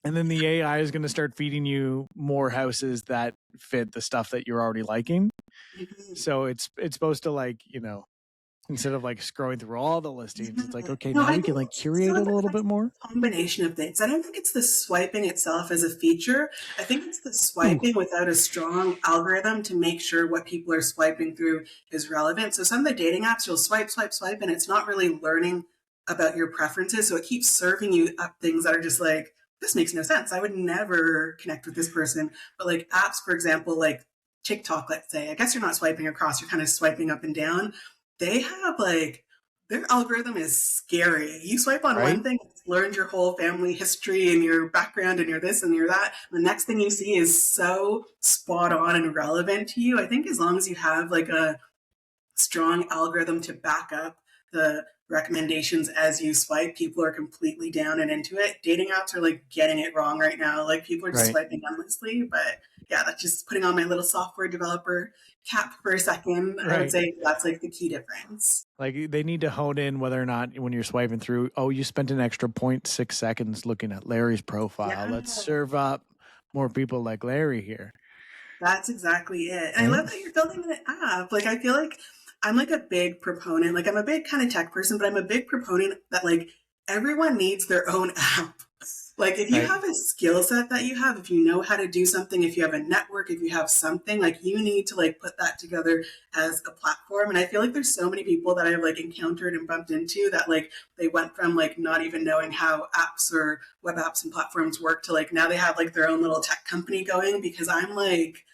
and then the AI is going to start feeding you more houses that fit the stuff that you're already liking. So it's supposed to, like, instead of like scrolling through all the listings, it's like, okay, now we can like curate it a little bit more. Combination of things. I don't think it's the swiping itself as a feature. I think it's the swiping without a strong algorithm to make sure what people are swiping through is relevant. So some of the dating apps, you'll swipe, and it's not really learning about your preferences. So it keeps serving you up things that are just like, this makes no sense. I would never connect with this person. But like apps, for example, like TikTok, let's say, I guess you're not swiping across, you're kind of swiping up and down. They have like, their algorithm is scary. You swipe on one thing, it's learned your whole family history and your background and your this and your that. The next thing you see is so spot on and relevant to you. I think as long as you have like a strong algorithm to back up the recommendations as you swipe, people are completely down and into it. Dating apps are like getting it wrong right now. Like people are just swiping endlessly, but yeah, that's just putting on my little software developer cap for a second. I would say that's like the key difference. Like they need to hone in whether or not when you're swiping through, oh, you spent an extra 0.6 seconds looking at Larry's profile. Yeah. Let's serve up more people like Larry here. That's exactly it. And I love that you're building an app. Like I feel like I'm like a big proponent. Like I'm a big kind of tech person, but I'm a big proponent that like everyone needs their own app. Like if you have a skill set that you have, if you know how to do something, if you have a network, if you have something, like you need to like put that together as a platform. And I feel like there's so many people that I've like encountered and bumped into that like they went from like not even knowing how apps or web apps and platforms work to like now they have like their own little tech company going, because I'm like,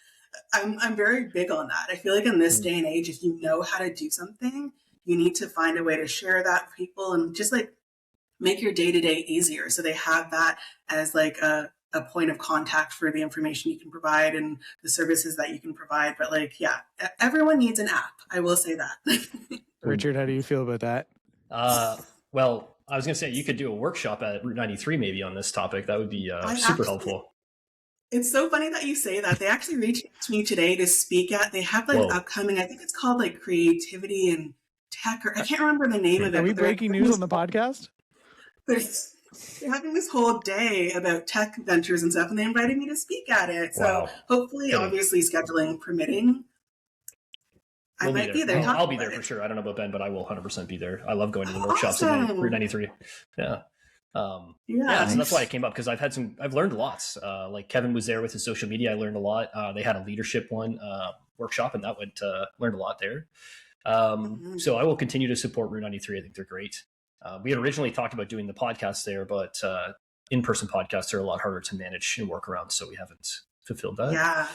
I'm very big on that. I feel like in this day and age, if you know how to do something, you need to find a way to share that with people and just like make your day-to-day easier. So they have that as like a point of contact for the information you can provide and the services that you can provide. But like, yeah, everyone needs an app. I will say that. Richard, how do you feel about that? Well, I was going to say you could do a workshop at Route 93 maybe on this topic. That would be super helpful. It's so funny that you say that. They actually reached out to me today to speak at. They have like upcoming, I think it's called like Creativity and Tech, or I can't remember the name of it. Are we breaking news on the podcast? They're having this whole day about tech ventures and stuff, and they invited me to speak at it. So hopefully, obviously, scheduling permitting, I might be there. I'll be there for sure. I don't know about Ben, but I will 100% be there. I love going to the workshops at Route 93. Yeah. So that's why I came up, because I've learned lots. Like Kevin was there with his social media. I learned a lot. They had a leadership workshop, and that learned a lot there. So I will continue to support Route 93. I think they're great. We had originally talked about doing the podcast there, but in-person podcasts are a lot harder to manage and work around, so we haven't fulfilled that. Yeah.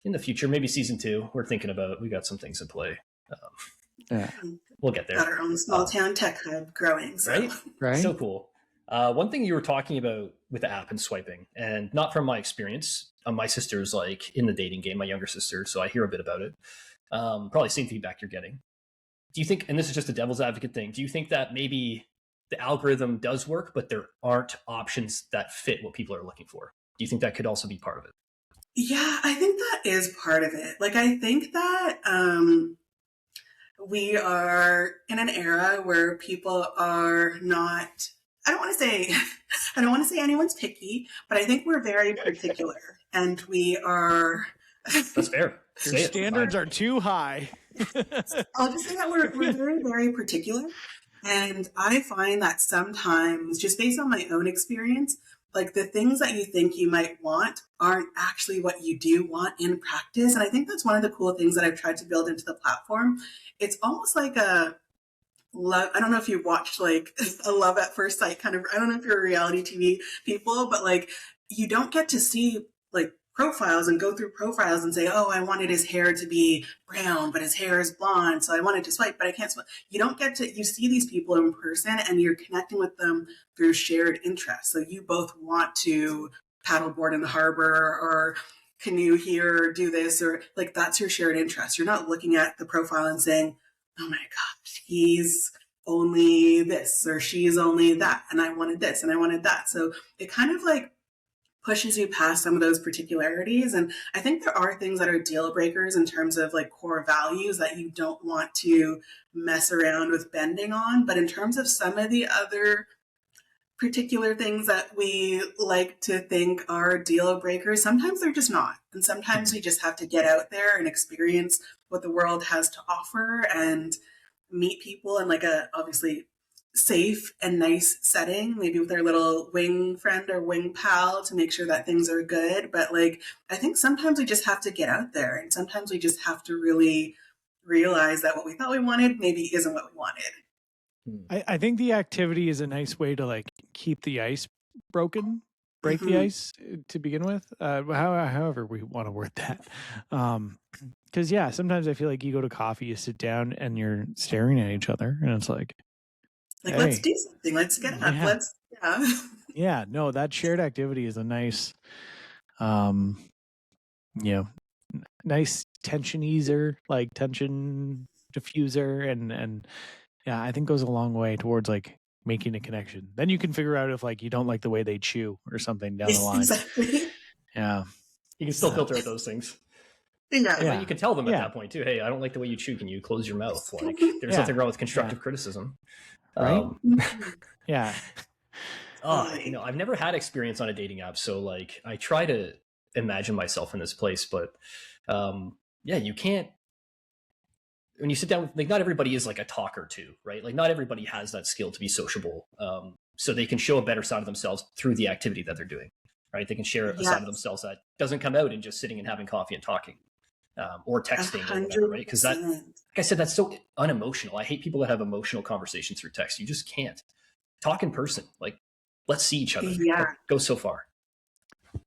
In the future, maybe season 2, we're thinking about, we got some things in play. We'll get there. Got our own small town tech hub growing. So. Right. So cool. One thing you were talking about with the app and swiping, and not from my experience, my sister's like in the dating game, my younger sister, so I hear a bit about it. Probably same feedback you're getting. Do you think, and this is just a devil's advocate thing, do you think that maybe the algorithm does work, but there aren't options that fit what people are looking for? Do you think that could also be part of it? Yeah, I think that is part of it. Like, I think that we are in an era where people are not, I don't want to say anyone's picky, but I think we're very particular, and we are. That's fair. Your standards are too high. I'll just say that we're very, very particular. And I find that sometimes, just based on my own experience, like the things that you think you might want aren't actually what you do want in practice. And I think that's one of the cool things that I've tried to build into the platform. It's almost like a love. I don't know if you watched like a love at first sight kind of, I don't know if you're reality TV people, but like you don't get to see like profiles and go through profiles and say, oh, I wanted his hair to be brown, but his hair is blonde, so I wanted to swipe, but I can't swipe. You don't get to, you see these people in person and you're connecting with them through shared interests. So you both want to paddleboard in the harbor or canoe here or do this, or like that's your shared interest. You're not looking at the profile and saying, oh my gosh, he's only this or she's only that, and I wanted this and I wanted that. So it kind of like pushes you past some of those particularities. And I think there are things that are deal breakers in terms of like core values that you don't want to mess around with bending on. But in terms of some of the other particular things that we like to think are deal breakers, sometimes they're just not. And sometimes we just have to get out there and experience what the world has to offer and meet people in like a obviously safe and nice setting, maybe with their little wing friend or wing pal to make sure that things are good. But like, I think sometimes we just have to get out there, and sometimes we just have to really realize that what we thought we wanted maybe isn't what we wanted. I think the activity is a nice way to like keep the ice break the ice to begin with. However we want to word that. Because yeah, sometimes I feel like you go to coffee, you sit down and you're staring at each other and it's like, hey, let's do something. Let's get up. Yeah, no, that shared activity is a nice, nice tension easer, like tension diffuser, and yeah, I think goes a long way towards like making a connection. Then you can figure out if like you don't like the way they chew or something down the line. Exactly. Yeah, you can still filter out those things. Yeah. But you can tell them at that point too. Hey, I don't like the way you chew. Can you close your mouth? Like, there's nothing wrong with constructive criticism, right? Yeah. I've never had experience on a dating app, so like I try to imagine myself in this place, but you can't. When you sit down, like not everybody is like a talker too, right? Like not everybody has that skill to be sociable, so they can show a better side of themselves through the activity that they're doing, right? They can share a side of themselves that doesn't come out in just sitting and having coffee and talking. Or texting, or whatever, right? Because that, like I said, that's so unemotional. I hate people that have emotional conversations through text. You just can't talk in person. Like, let's see each other. Yeah, go so far.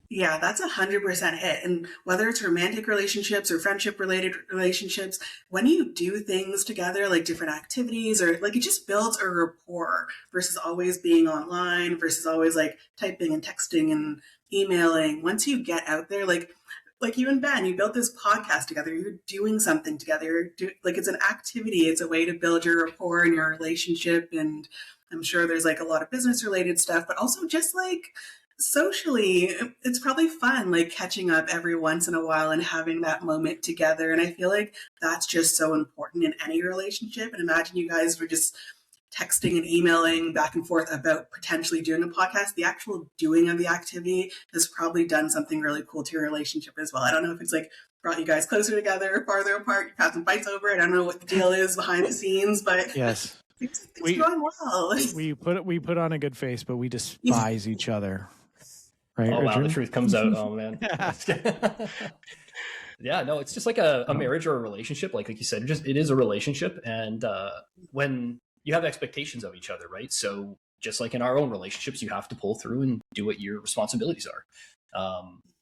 Yeah, that's 100% it. And whether it's romantic relationships or friendship related relationships, when you do things together, like different activities, or like it just builds a rapport versus always being online, versus always like typing and texting and emailing. Once you get out there, like you and Ben, you built this podcast together. You're doing something together. Like it's an activity. It's a way to build your rapport in your relationship. And I'm sure there's like a lot of business related stuff, but also just like socially, it's probably fun, like catching up every once in a while and having that moment together. And I feel like that's just so important in any relationship. And imagine you guys were just texting and emailing back and forth about potentially doing a podcast. The actual doing of the activity has probably done something really cool to your relationship as well. I don't know if it's like brought you guys closer together, farther apart, you've had some fights over it. I don't know what the deal is behind the scenes, but yes, it's going well. We put on a good face, but we despise each other. Right, oh, Richard? wow, the truth comes out. Oh, man. Yeah, no, it's just like a marriage or a relationship. Like you said, it is a relationship. And when you have expectations of each other, right? So just like in our own relationships, you have to pull through and do what your responsibilities are.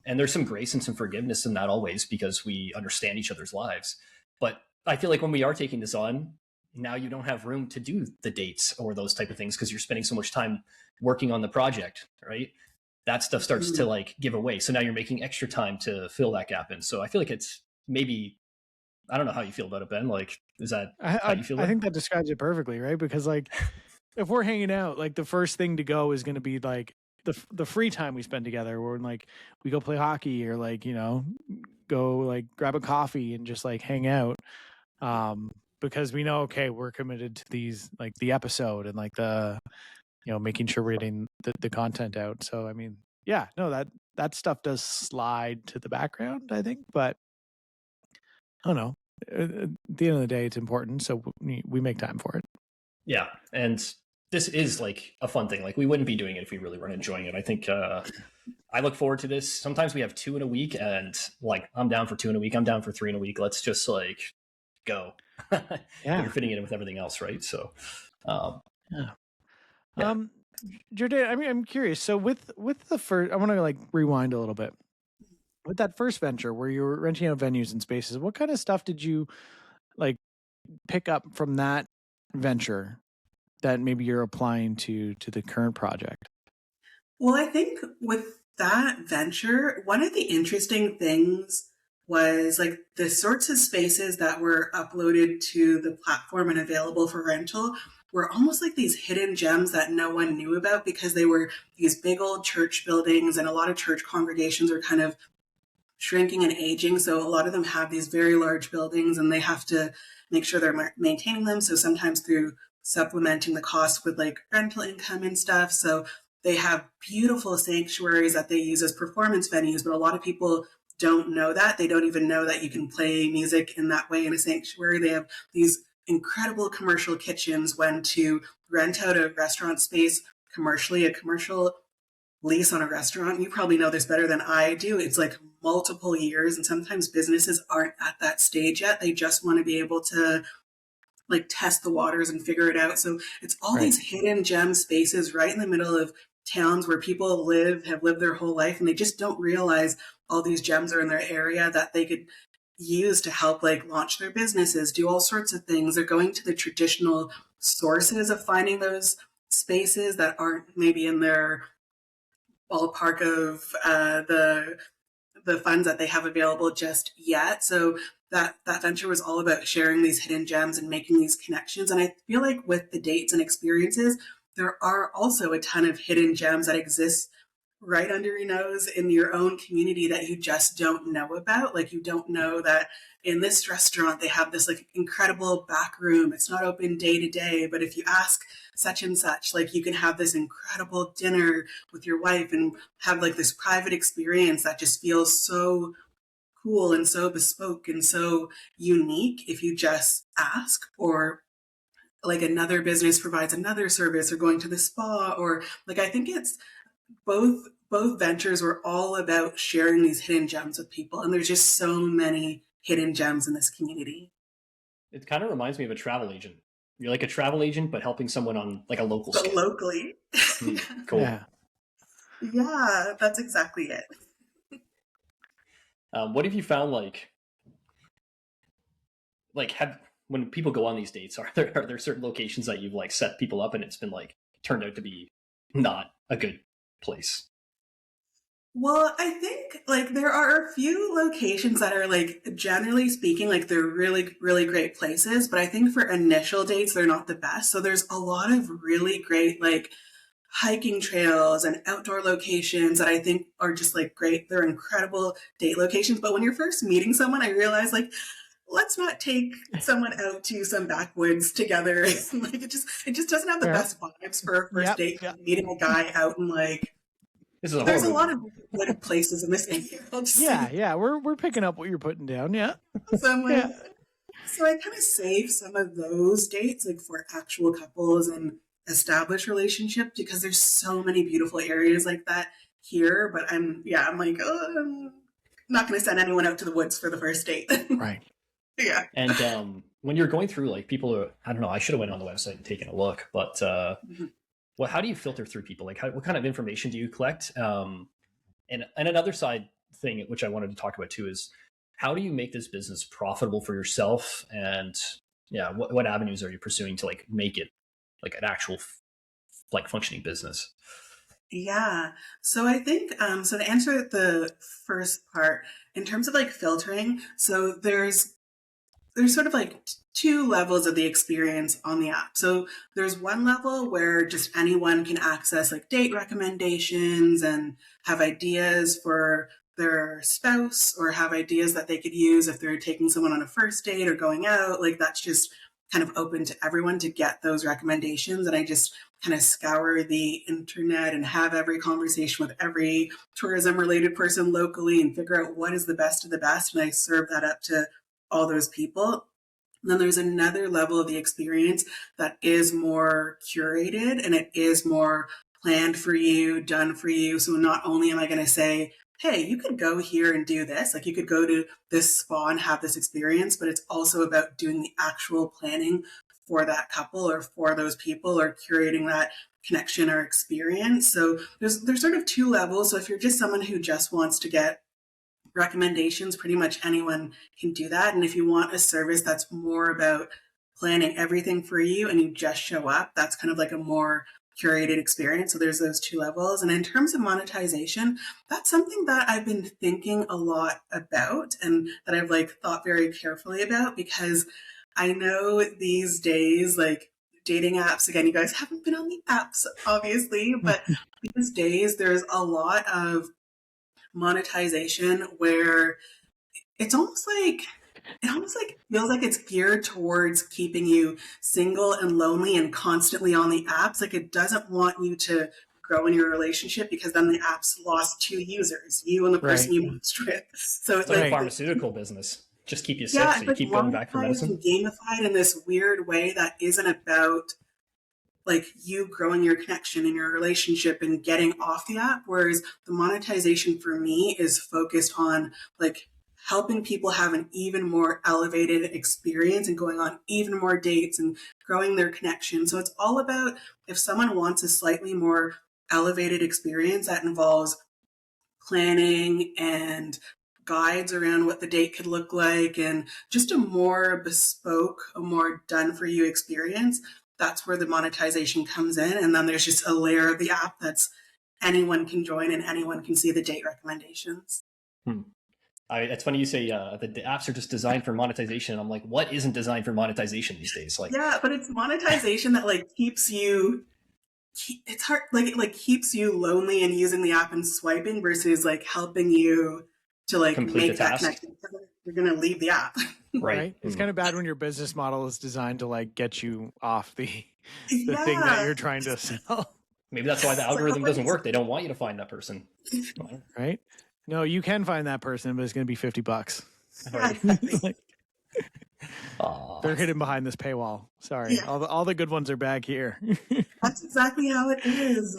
And there's some grace and some forgiveness in that always, because we understand each other's lives. But I feel like when we are taking this on, now you don't have room to do the dates or those type of things because you're spending so much time working on the project, right? That stuff starts to like give away. So now you're making extra time to fill that gap in. So I feel like it's maybe, I don't know how you feel about it, Ben. Like, is that how you feel? I think that describes it perfectly, right? Because like, if we're hanging out, like the first thing to go is going to be like the free time we spend together, where like we go play hockey or like, go like grab a coffee and just like hang out. Because we know, okay, we're committed to these, like the episode and like the, making sure we're getting the content out. So, I mean, yeah, no, that stuff does slide to the background, I think, but I don't know. At the end of the day, it's important. So we make time for it. Yeah. And this is like a fun thing. Like we wouldn't be doing it if we really weren't enjoying it. I think I look forward to this. Sometimes we have 2 in a week and like, I'm down for 2 in a week. I'm down for 3 in a week. Let's just like go. Yeah. You're fitting it in with everything else. Right. So, yeah. Jordana, I mean, I'm curious. So with the first, I want to like rewind a little bit. With that first venture where you were renting out venues and spaces, what kind of stuff did you like pick up from that venture that maybe you're applying to the current project? Well, I think with that venture, one of the interesting things was like the sorts of spaces that were uploaded to the platform and available for rental were almost like these hidden gems that no one knew about because they were these big old church buildings, and a lot of church congregations are kind of shrinking and aging. So a lot of them have these very large buildings and they have to make sure they're maintaining them. So sometimes through supplementing the cost with like rental income and stuff. So they have beautiful sanctuaries that they use as performance venues, but a lot of people don't know that. They don't even know that you can play music in that way in a sanctuary. They have these incredible commercial kitchens when to rent out a restaurant space commercially, a commercial lease on a restaurant. You probably know this better than I do. It's like multiple years, and sometimes businesses aren't at that stage yet. They just want to be able to like test the waters and figure it out. So it's all these hidden gem spaces right in the middle of towns where people have lived their whole life, and they just don't realize all these gems are in their area that they could use to help like launch their businesses, do all sorts of things. They're going to the traditional sources of finding those spaces that aren't maybe in their ballpark of the funds that they have available just yet. So that venture was all about sharing these hidden gems and making these connections. And I feel like with the dates and experiences, there are also a ton of hidden gems that exist right under your nose in your own community that you just don't know about. Like you don't know that in this restaurant they have this like incredible back room. It's not open day to day, but if you ask such and such, like you can have this incredible dinner with your wife and have like this private experience that just feels so cool and so bespoke and so unique if you just ask. Or like another business provides another service, or going to the spa, or like I think it's both ventures were all about sharing these hidden gems with people, and there's just so many hidden gems in this community. It kind of reminds me of a travel agent. You're like a travel agent, but helping someone on like a local scale. Locally. Cool. Yeah, that's exactly it. What have you found when people go on these dates, are there certain locations that you've like set people up and it's been like turned out to be not a good place? Well, I think like there are a few locations that are like generally speaking, like they're really, really great places, but I think for initial dates, they're not the best. So there's a lot of really great like hiking trails and outdoor locations that I think are just like great. They're incredible date locations. But when you're first meeting someone, I realize like, let's not take someone out to some backwoods together. Like it just doesn't have the best vibes for a first date. Meeting a guy out in like, there's a lot of good places in this world. Yeah, we're picking up what you're putting down. Yeah. So I'm like, so I kind of save some of those dates like for actual couples and established relationships, because there's so many beautiful areas like that here. But I'm like, I'm not going to send anyone out to the woods for the first date. Right. Yeah. And when you're going through like people are, I don't know, I should have went on the website and taken a look, but how do you filter through people? Like what kind of information do you collect? And another side thing, which I wanted to talk about too, is how do you make this business profitable for yourself? And what avenues are you pursuing to like make it like an actual like functioning business? Yeah. So I think, so to answer the first part, in terms of like filtering, so there's sort of like two levels of the experience on the app. So there's one level where just anyone can access like date recommendations and have ideas for their spouse, or have ideas that they could use if they're taking someone on a first date or going out. Like that's just kind of open to everyone to get those recommendations. And I just kind of scour the internet and have every conversation with every tourism related person locally and figure out what is the best of the best. And I serve that up to all those people. And then there's another level of the experience that is more curated and it is more planned for you, done for you. So not only am I going to say, hey, you could go here and do this, like you could go to this spa and have this experience, but it's also about doing the actual planning for that couple or for those people, or curating that connection or experience. So there's sort of two levels. So if you're just someone who just wants to get recommendations, pretty much anyone can do that. And if you want a service that's more about planning everything for you and you just show up, that's kind of like a more curated experience. So there's those two levels. And in terms of monetization, that's something that I've been thinking a lot about and that I've like thought very carefully about, because I know these days, like dating apps, again, you guys haven't been on the apps, obviously, but these days there's a lot of monetization where it's almost like feels like it's geared towards keeping you single and lonely and constantly on the apps. Like it doesn't want you to grow in your relationship because then the app's lost 2 users, you and the person you matched with. So it's like a pharmaceutical business. Just keep you sick, so you keep going back for medicine. Gamified in this weird way that isn't about like you growing your connection in your relationship and getting off the app. Whereas the monetization for me is focused on like helping people have an even more elevated experience and going on even more dates and growing their connection. So it's all about if someone wants a slightly more elevated experience that involves planning and guides around what the date could look like and just a more bespoke, a more done for you experience, that's where the monetization comes in. And then there's just a layer of the app that's anyone can join and anyone can see the date recommendations. It's funny you say the apps are just designed for monetization. I'm like, what isn't designed for monetization these days? Like, yeah, but it's monetization that like keeps you. It's hard, like it like keeps you lonely and using the app and swiping versus like helping you to like complete make that connection. You're gonna leave the app, right? It's kind of bad when your business model is designed to like get you off the thing that you're trying to sell. Maybe that's why the algorithm doesn't work. They don't want you to find that person, right? No, you can find that person, but it's going to be $50. Right. Like, they're hidden behind this paywall. Sorry, all the good ones are back here. That's exactly how it is.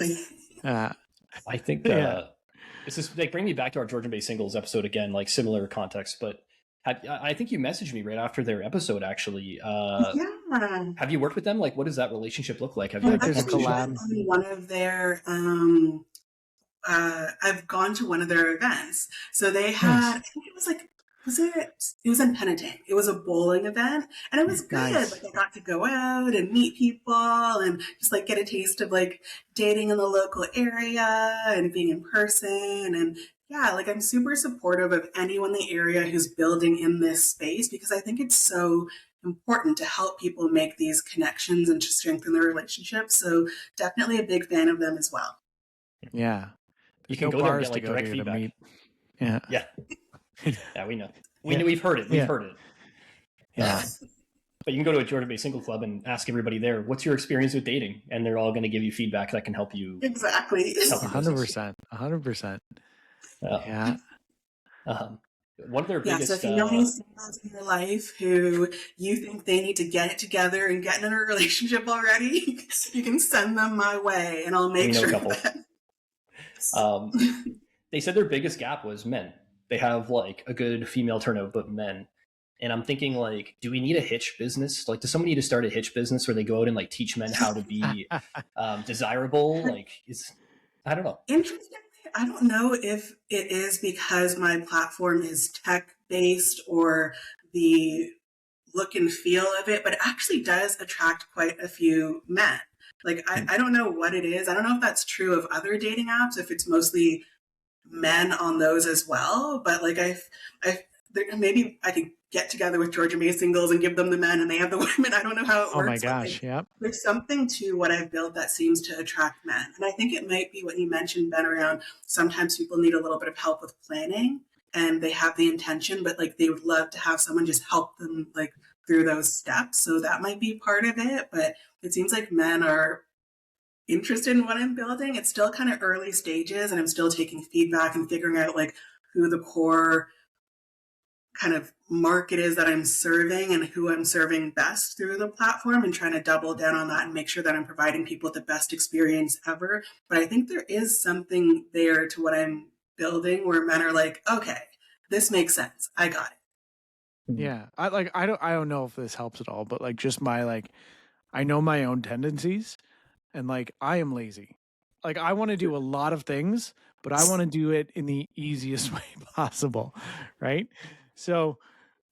I think this is like bring me back to our Georgian-based singles episode again, like similar context. But I think you messaged me right after their episode. Actually, have you worked with them? Like, what does that relationship look like? Have you actually collab? One of their I've gone to one of their events. So they had, I think it was like, it was in Penetang. It was a bowling event and it was good. Nice. Like I got to go out and meet people and just like get a taste of like dating in the local area and being in person. And yeah, like I'm super supportive of anyone in the area who's building in this space because I think it's so important to help people make these connections and to strengthen their relationships. So definitely a big fan of them as well. Yeah. You can go there and get like direct feedback. Yeah. Yeah, we know. We've heard it. We've heard it. Yeah. But you can go to a Georgia-based single club and ask everybody there, what's your experience with dating? And they're all going to give you feedback that can help you. Exactly. 100%. 100%. Yeah. One of their biggest... So if you know any singles in your life who you think they need to get it together and get in a relationship already, you can send them my way and I'll make sure that... They said their biggest gap was men. They have like a good female turnout, but men. And I'm thinking like, do we need a hitch business? Like, does somebody need to start a hitch business where they go out and like teach men how to be desirable? Like, I don't know. Interestingly, I don't know if it is because my platform is tech-based or the look and feel of it, but it actually does attract quite a few men. Like, I don't know what it is. I don't know if that's true of other dating apps, if it's mostly men on those as well. But like, maybe I could get together with Georgian-based singles and give them the men and they have the women. I don't know how it works. Oh my gosh, like, there's something to what I've built that seems to attract men. And I think it might be what you mentioned, Ben, around sometimes people need a little bit of help with planning and they have the intention, but like they would love to have someone just help them like through those steps. So that might be part of it. But it seems like men are interested in what I'm building. It's still kind of early stages and I'm still taking feedback and figuring out like who the core kind of market is that I'm serving and who I'm serving best through the platform and trying to double down on that and make sure that I'm providing people the best experience ever. But I think there is something there to what I'm building where men are like, okay, this makes sense. I got it. Yeah. I don't know if this helps at all, but like just my like, I know my own tendencies and like I am lazy. Like I want to do a lot of things, but I want to do it in the easiest way possible. Right. So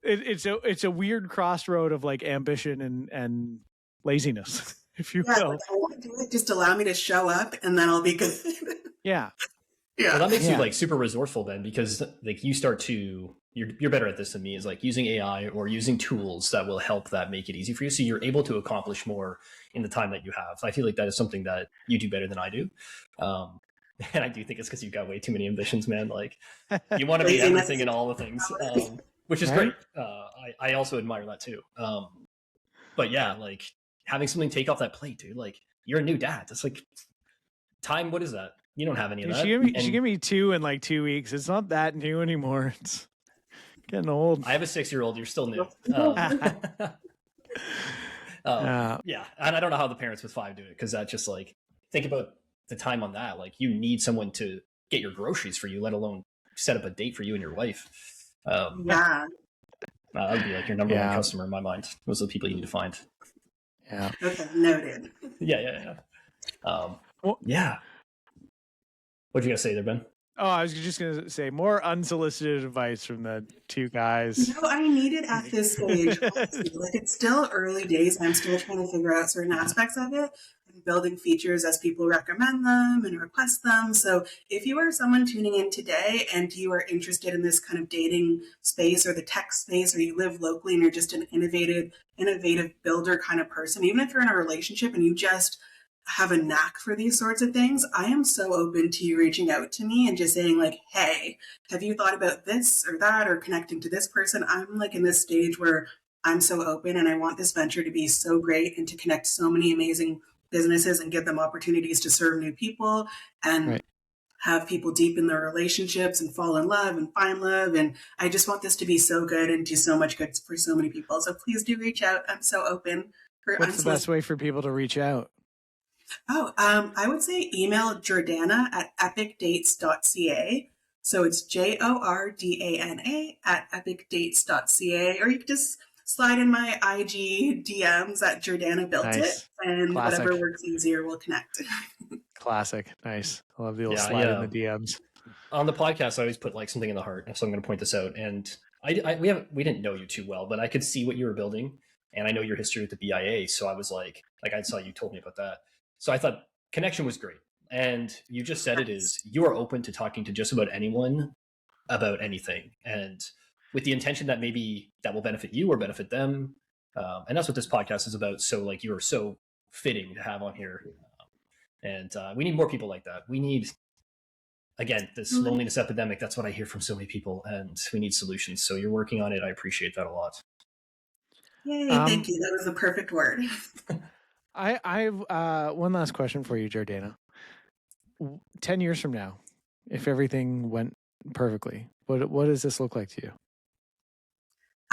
it's a weird crossroad of like ambition and laziness, if you will. Like, I want to do it. Just allow me to show up and then I'll be good. Yeah. Well, that makes you Yeah. like super resourceful then, because like you start to you're better at this than me, is like using AI or using tools that will help that make it easy for you, so you're able to accomplish more in the time that you have. I feel like that is something that you do better than I do. And I do think it's because you've got way too many ambitions, man. Like you want to be Laziness. everything and all the things, which is Right? great. I also admire that too. But yeah, like having something take off that plate, dude. Like you're a new dad. That's like time. What is that? You don't have any of that. She gave me 2 in like 2 weeks. It's not that new anymore. It's getting old. I have a 6-year-old. You're still new. Yeah, and I don't know how the parents with 5 do it, because that just like think about the time on that. Like you need someone to get your groceries for you, let alone set up a date for you and your wife. Yeah. That would be like your number one customer in my mind. Those are the people you need to find. Yeah. Okay, noted. Yeah. Well, yeah. What you gonna say there, Ben? Oh, I was just going to say more unsolicited advice from the 2 guys. No, I need it at this stage. Honestly. Like it's still early days. I'm still trying to figure out certain aspects of it and building features as people recommend them and request them. So if you are someone tuning in today and you are interested in this kind of dating space or the tech space, or you live locally and you're just an innovative builder kind of person, even if you're in a relationship and you just have a knack for these sorts of things, I am so open to you reaching out to me and just saying like, hey, have you thought about this or that, or connecting to this person? I'm like in this stage where I'm so open and I want this venture to be so great and to connect so many amazing businesses and give them opportunities to serve new people and have people deepen their relationships and fall in love and find love. And I just want this to be so good and do so much good for so many people. So please do reach out. I'm so open. What's the best way for people to reach out? I would say email Jordana at Epicdates.ca. So it's Jordana at Epicdates.ca, or you could just slide in my IG DMs at Jordana Built It, and whatever works easier, we'll connect. Classic. Nice. I love the old slide in the DMs. On the podcast, I always put like something in the heart, so I'm going to point this out. And we didn't know you too well, but I could see what you were building, and I know your history with the BIA. So I was like I saw you told me about that. So I thought connection was great. And you just said it is, you are open to talking to just about anyone about anything. And with the intention that maybe that will benefit you or benefit them. And that's what this podcast is about. So like you are so fitting to have on here. And we need more people like that. We need, again, this loneliness epidemic. That's what I hear from so many people, and we need solutions. So you're working on it. I appreciate that a lot. Yay, thank you. That was the perfect word. I've one last question for you, Jordana. 10 years from now, if everything went perfectly, what does this look like to you?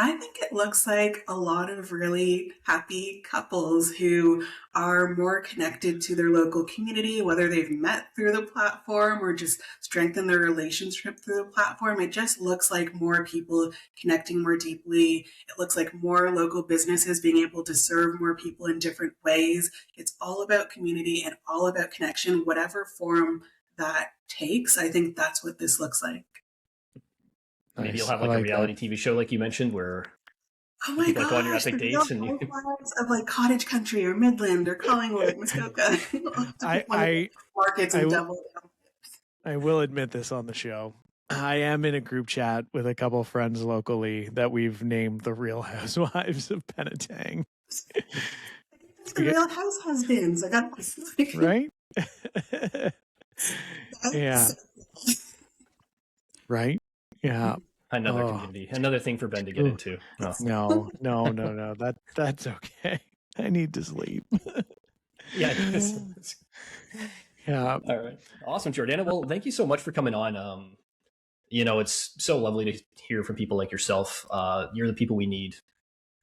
I think it looks like a lot of really happy couples who are more connected to their local community, whether they've met through the platform or just strengthen their relationship through the platform. It just looks like more people connecting more deeply. It looks like more local businesses being able to serve more people in different ways. It's all about community and all about connection, whatever form that takes. I think that's what this looks like. Maybe you'll have like a reality TV show, like you mentioned, where people go on your epic dates and of like cottage country or Midland or Collingwood, Muskoka. Markets and double. I will admit this on the show. I am in a group chat with a couple friends locally that we've named the Real Housewives of Penetang. The Real House Husbands. I got right. Yeah. right. Yeah. Another community. Another thing for Ben to get into. No. That's okay. I need to sleep. Yeah. Yeah. All right. Awesome, Jordana. Well, thank you so much for coming on. It's so lovely to hear from people like yourself. You're the people we need.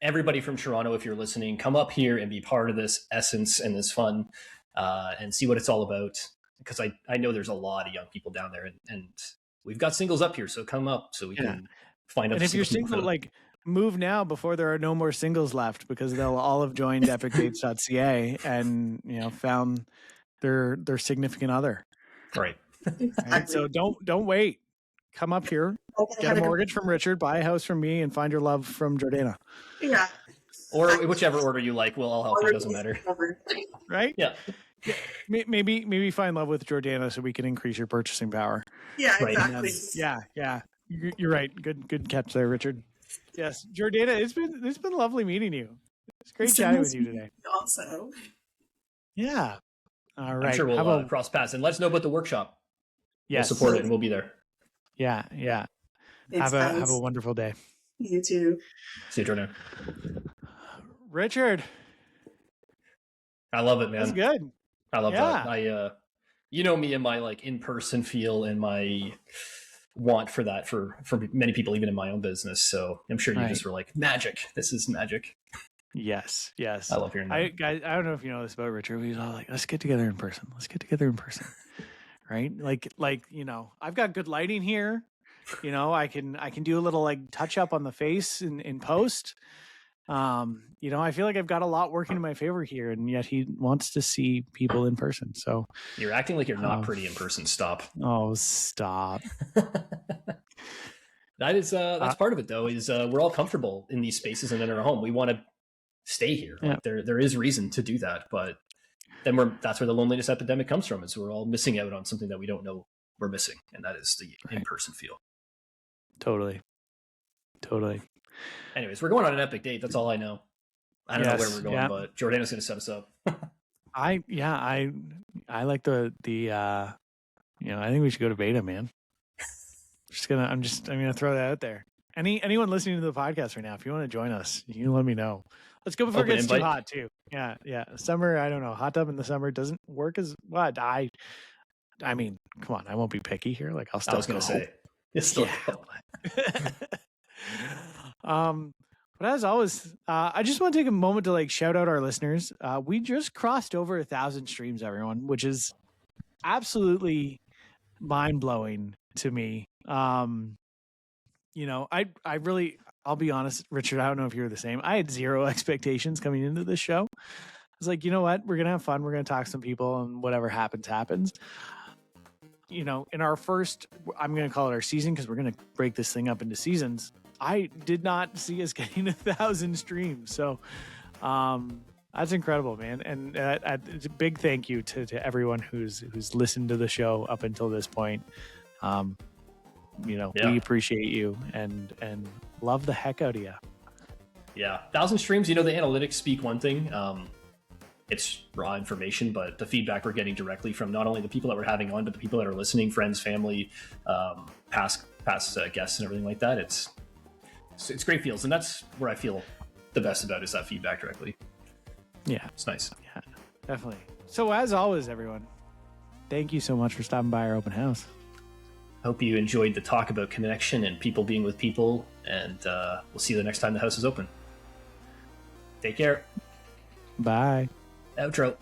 Everybody from Toronto, if you're listening, come up here and be part of this essence and this fun and see what it's all about. Because I know there's a lot of young people down there, and we've got singles up here, so come up so we can find out. And if you're single, like move now before there are no more singles left, because they'll all have joined Epicdates.ca and found their significant other. Right. Right? So don't wait. Come up here, get a mortgage from Richard, buy a house from me, and find your love from Jordana. Yeah. Or whichever order you like, we'll all help. It doesn't matter. Right? Yeah. maybe find love with Jordana so we can increase your purchasing power. Yeah, Right. exactly. Yeah. You're right. Good catch there, Richard. Yes, Jordana, it's been lovely meeting you. It's great chatting with you today. Also. Yeah. All right. I'm sure we'll cross paths, and let us know about the workshop. Yes. We'll support it, and we'll be there. Yeah. Thanks, have a wonderful day. You too. See you, Jordana. Richard. I love it, man. That's good. I love that. You know me and my like in-person feel and my want for that for many people, even in my own business. So I'm sure you just were like, magic. This is magic. Yes. I love hearing that. Guys, I don't know if you know this about Richard. He's all like, let's get together in person. Right? Like, I've got good lighting here. I can do a little like touch up on the face in post. I feel like I've got a lot working in my favor here, and yet he wants to see people in person. So you're acting like you're not pretty in person. Stop. Oh, stop. That's part of it though, is we're all comfortable in these spaces and in our home. We want to stay here. Yeah. Like, there is reason to do that, but then that's where the loneliness epidemic comes from, is we're all missing out on something that we don't know we're missing, and that is the in-person feel. Totally. Anyways, we're going on an epic date. That's all I know. I don't know where we're going, but Jordana's going to set us up. I like the I think we should go to beta, man. I'm gonna throw that out there. Anyone listening to the podcast right now, if you want to join us, you can let me know. Let's go before it gets too hot too. Yeah. Summer, I don't know. Hot tub in the summer doesn't work as what I mean, come on, I won't be picky here. Like I was gonna say. It's still But as always, I just want to take a moment to like shout out our listeners. We just crossed over 1,000 streams, everyone, which is absolutely mind blowing to me. I really, I'll be honest, Richard, I don't know if you're the same. I had zero expectations coming into this show. I was like, you know what? We're going to have fun. We're going to talk to some people, and whatever happens. In our first, I'm going to call it our season, because we're going to break this thing up into seasons. I did not see us getting 1,000 streams. So that's incredible, man. And it's a big thank you to everyone who's listened to the show up until this point. We appreciate you and love the heck out of you. Yeah. 1,000 streams, the analytics speak one thing. It's raw information, but the feedback we're getting directly from not only the people that we're having on, but the people that are listening, friends, family, past guests and everything like that. It's great feels. And that's where I feel the best about is that feedback directly. Yeah. It's nice. Yeah, definitely. So as always, everyone, thank you so much for stopping by our open house. Hope you enjoyed the talk about connection and people being with people. And we'll see you the next time the house is open. Take care. Bye. Outro.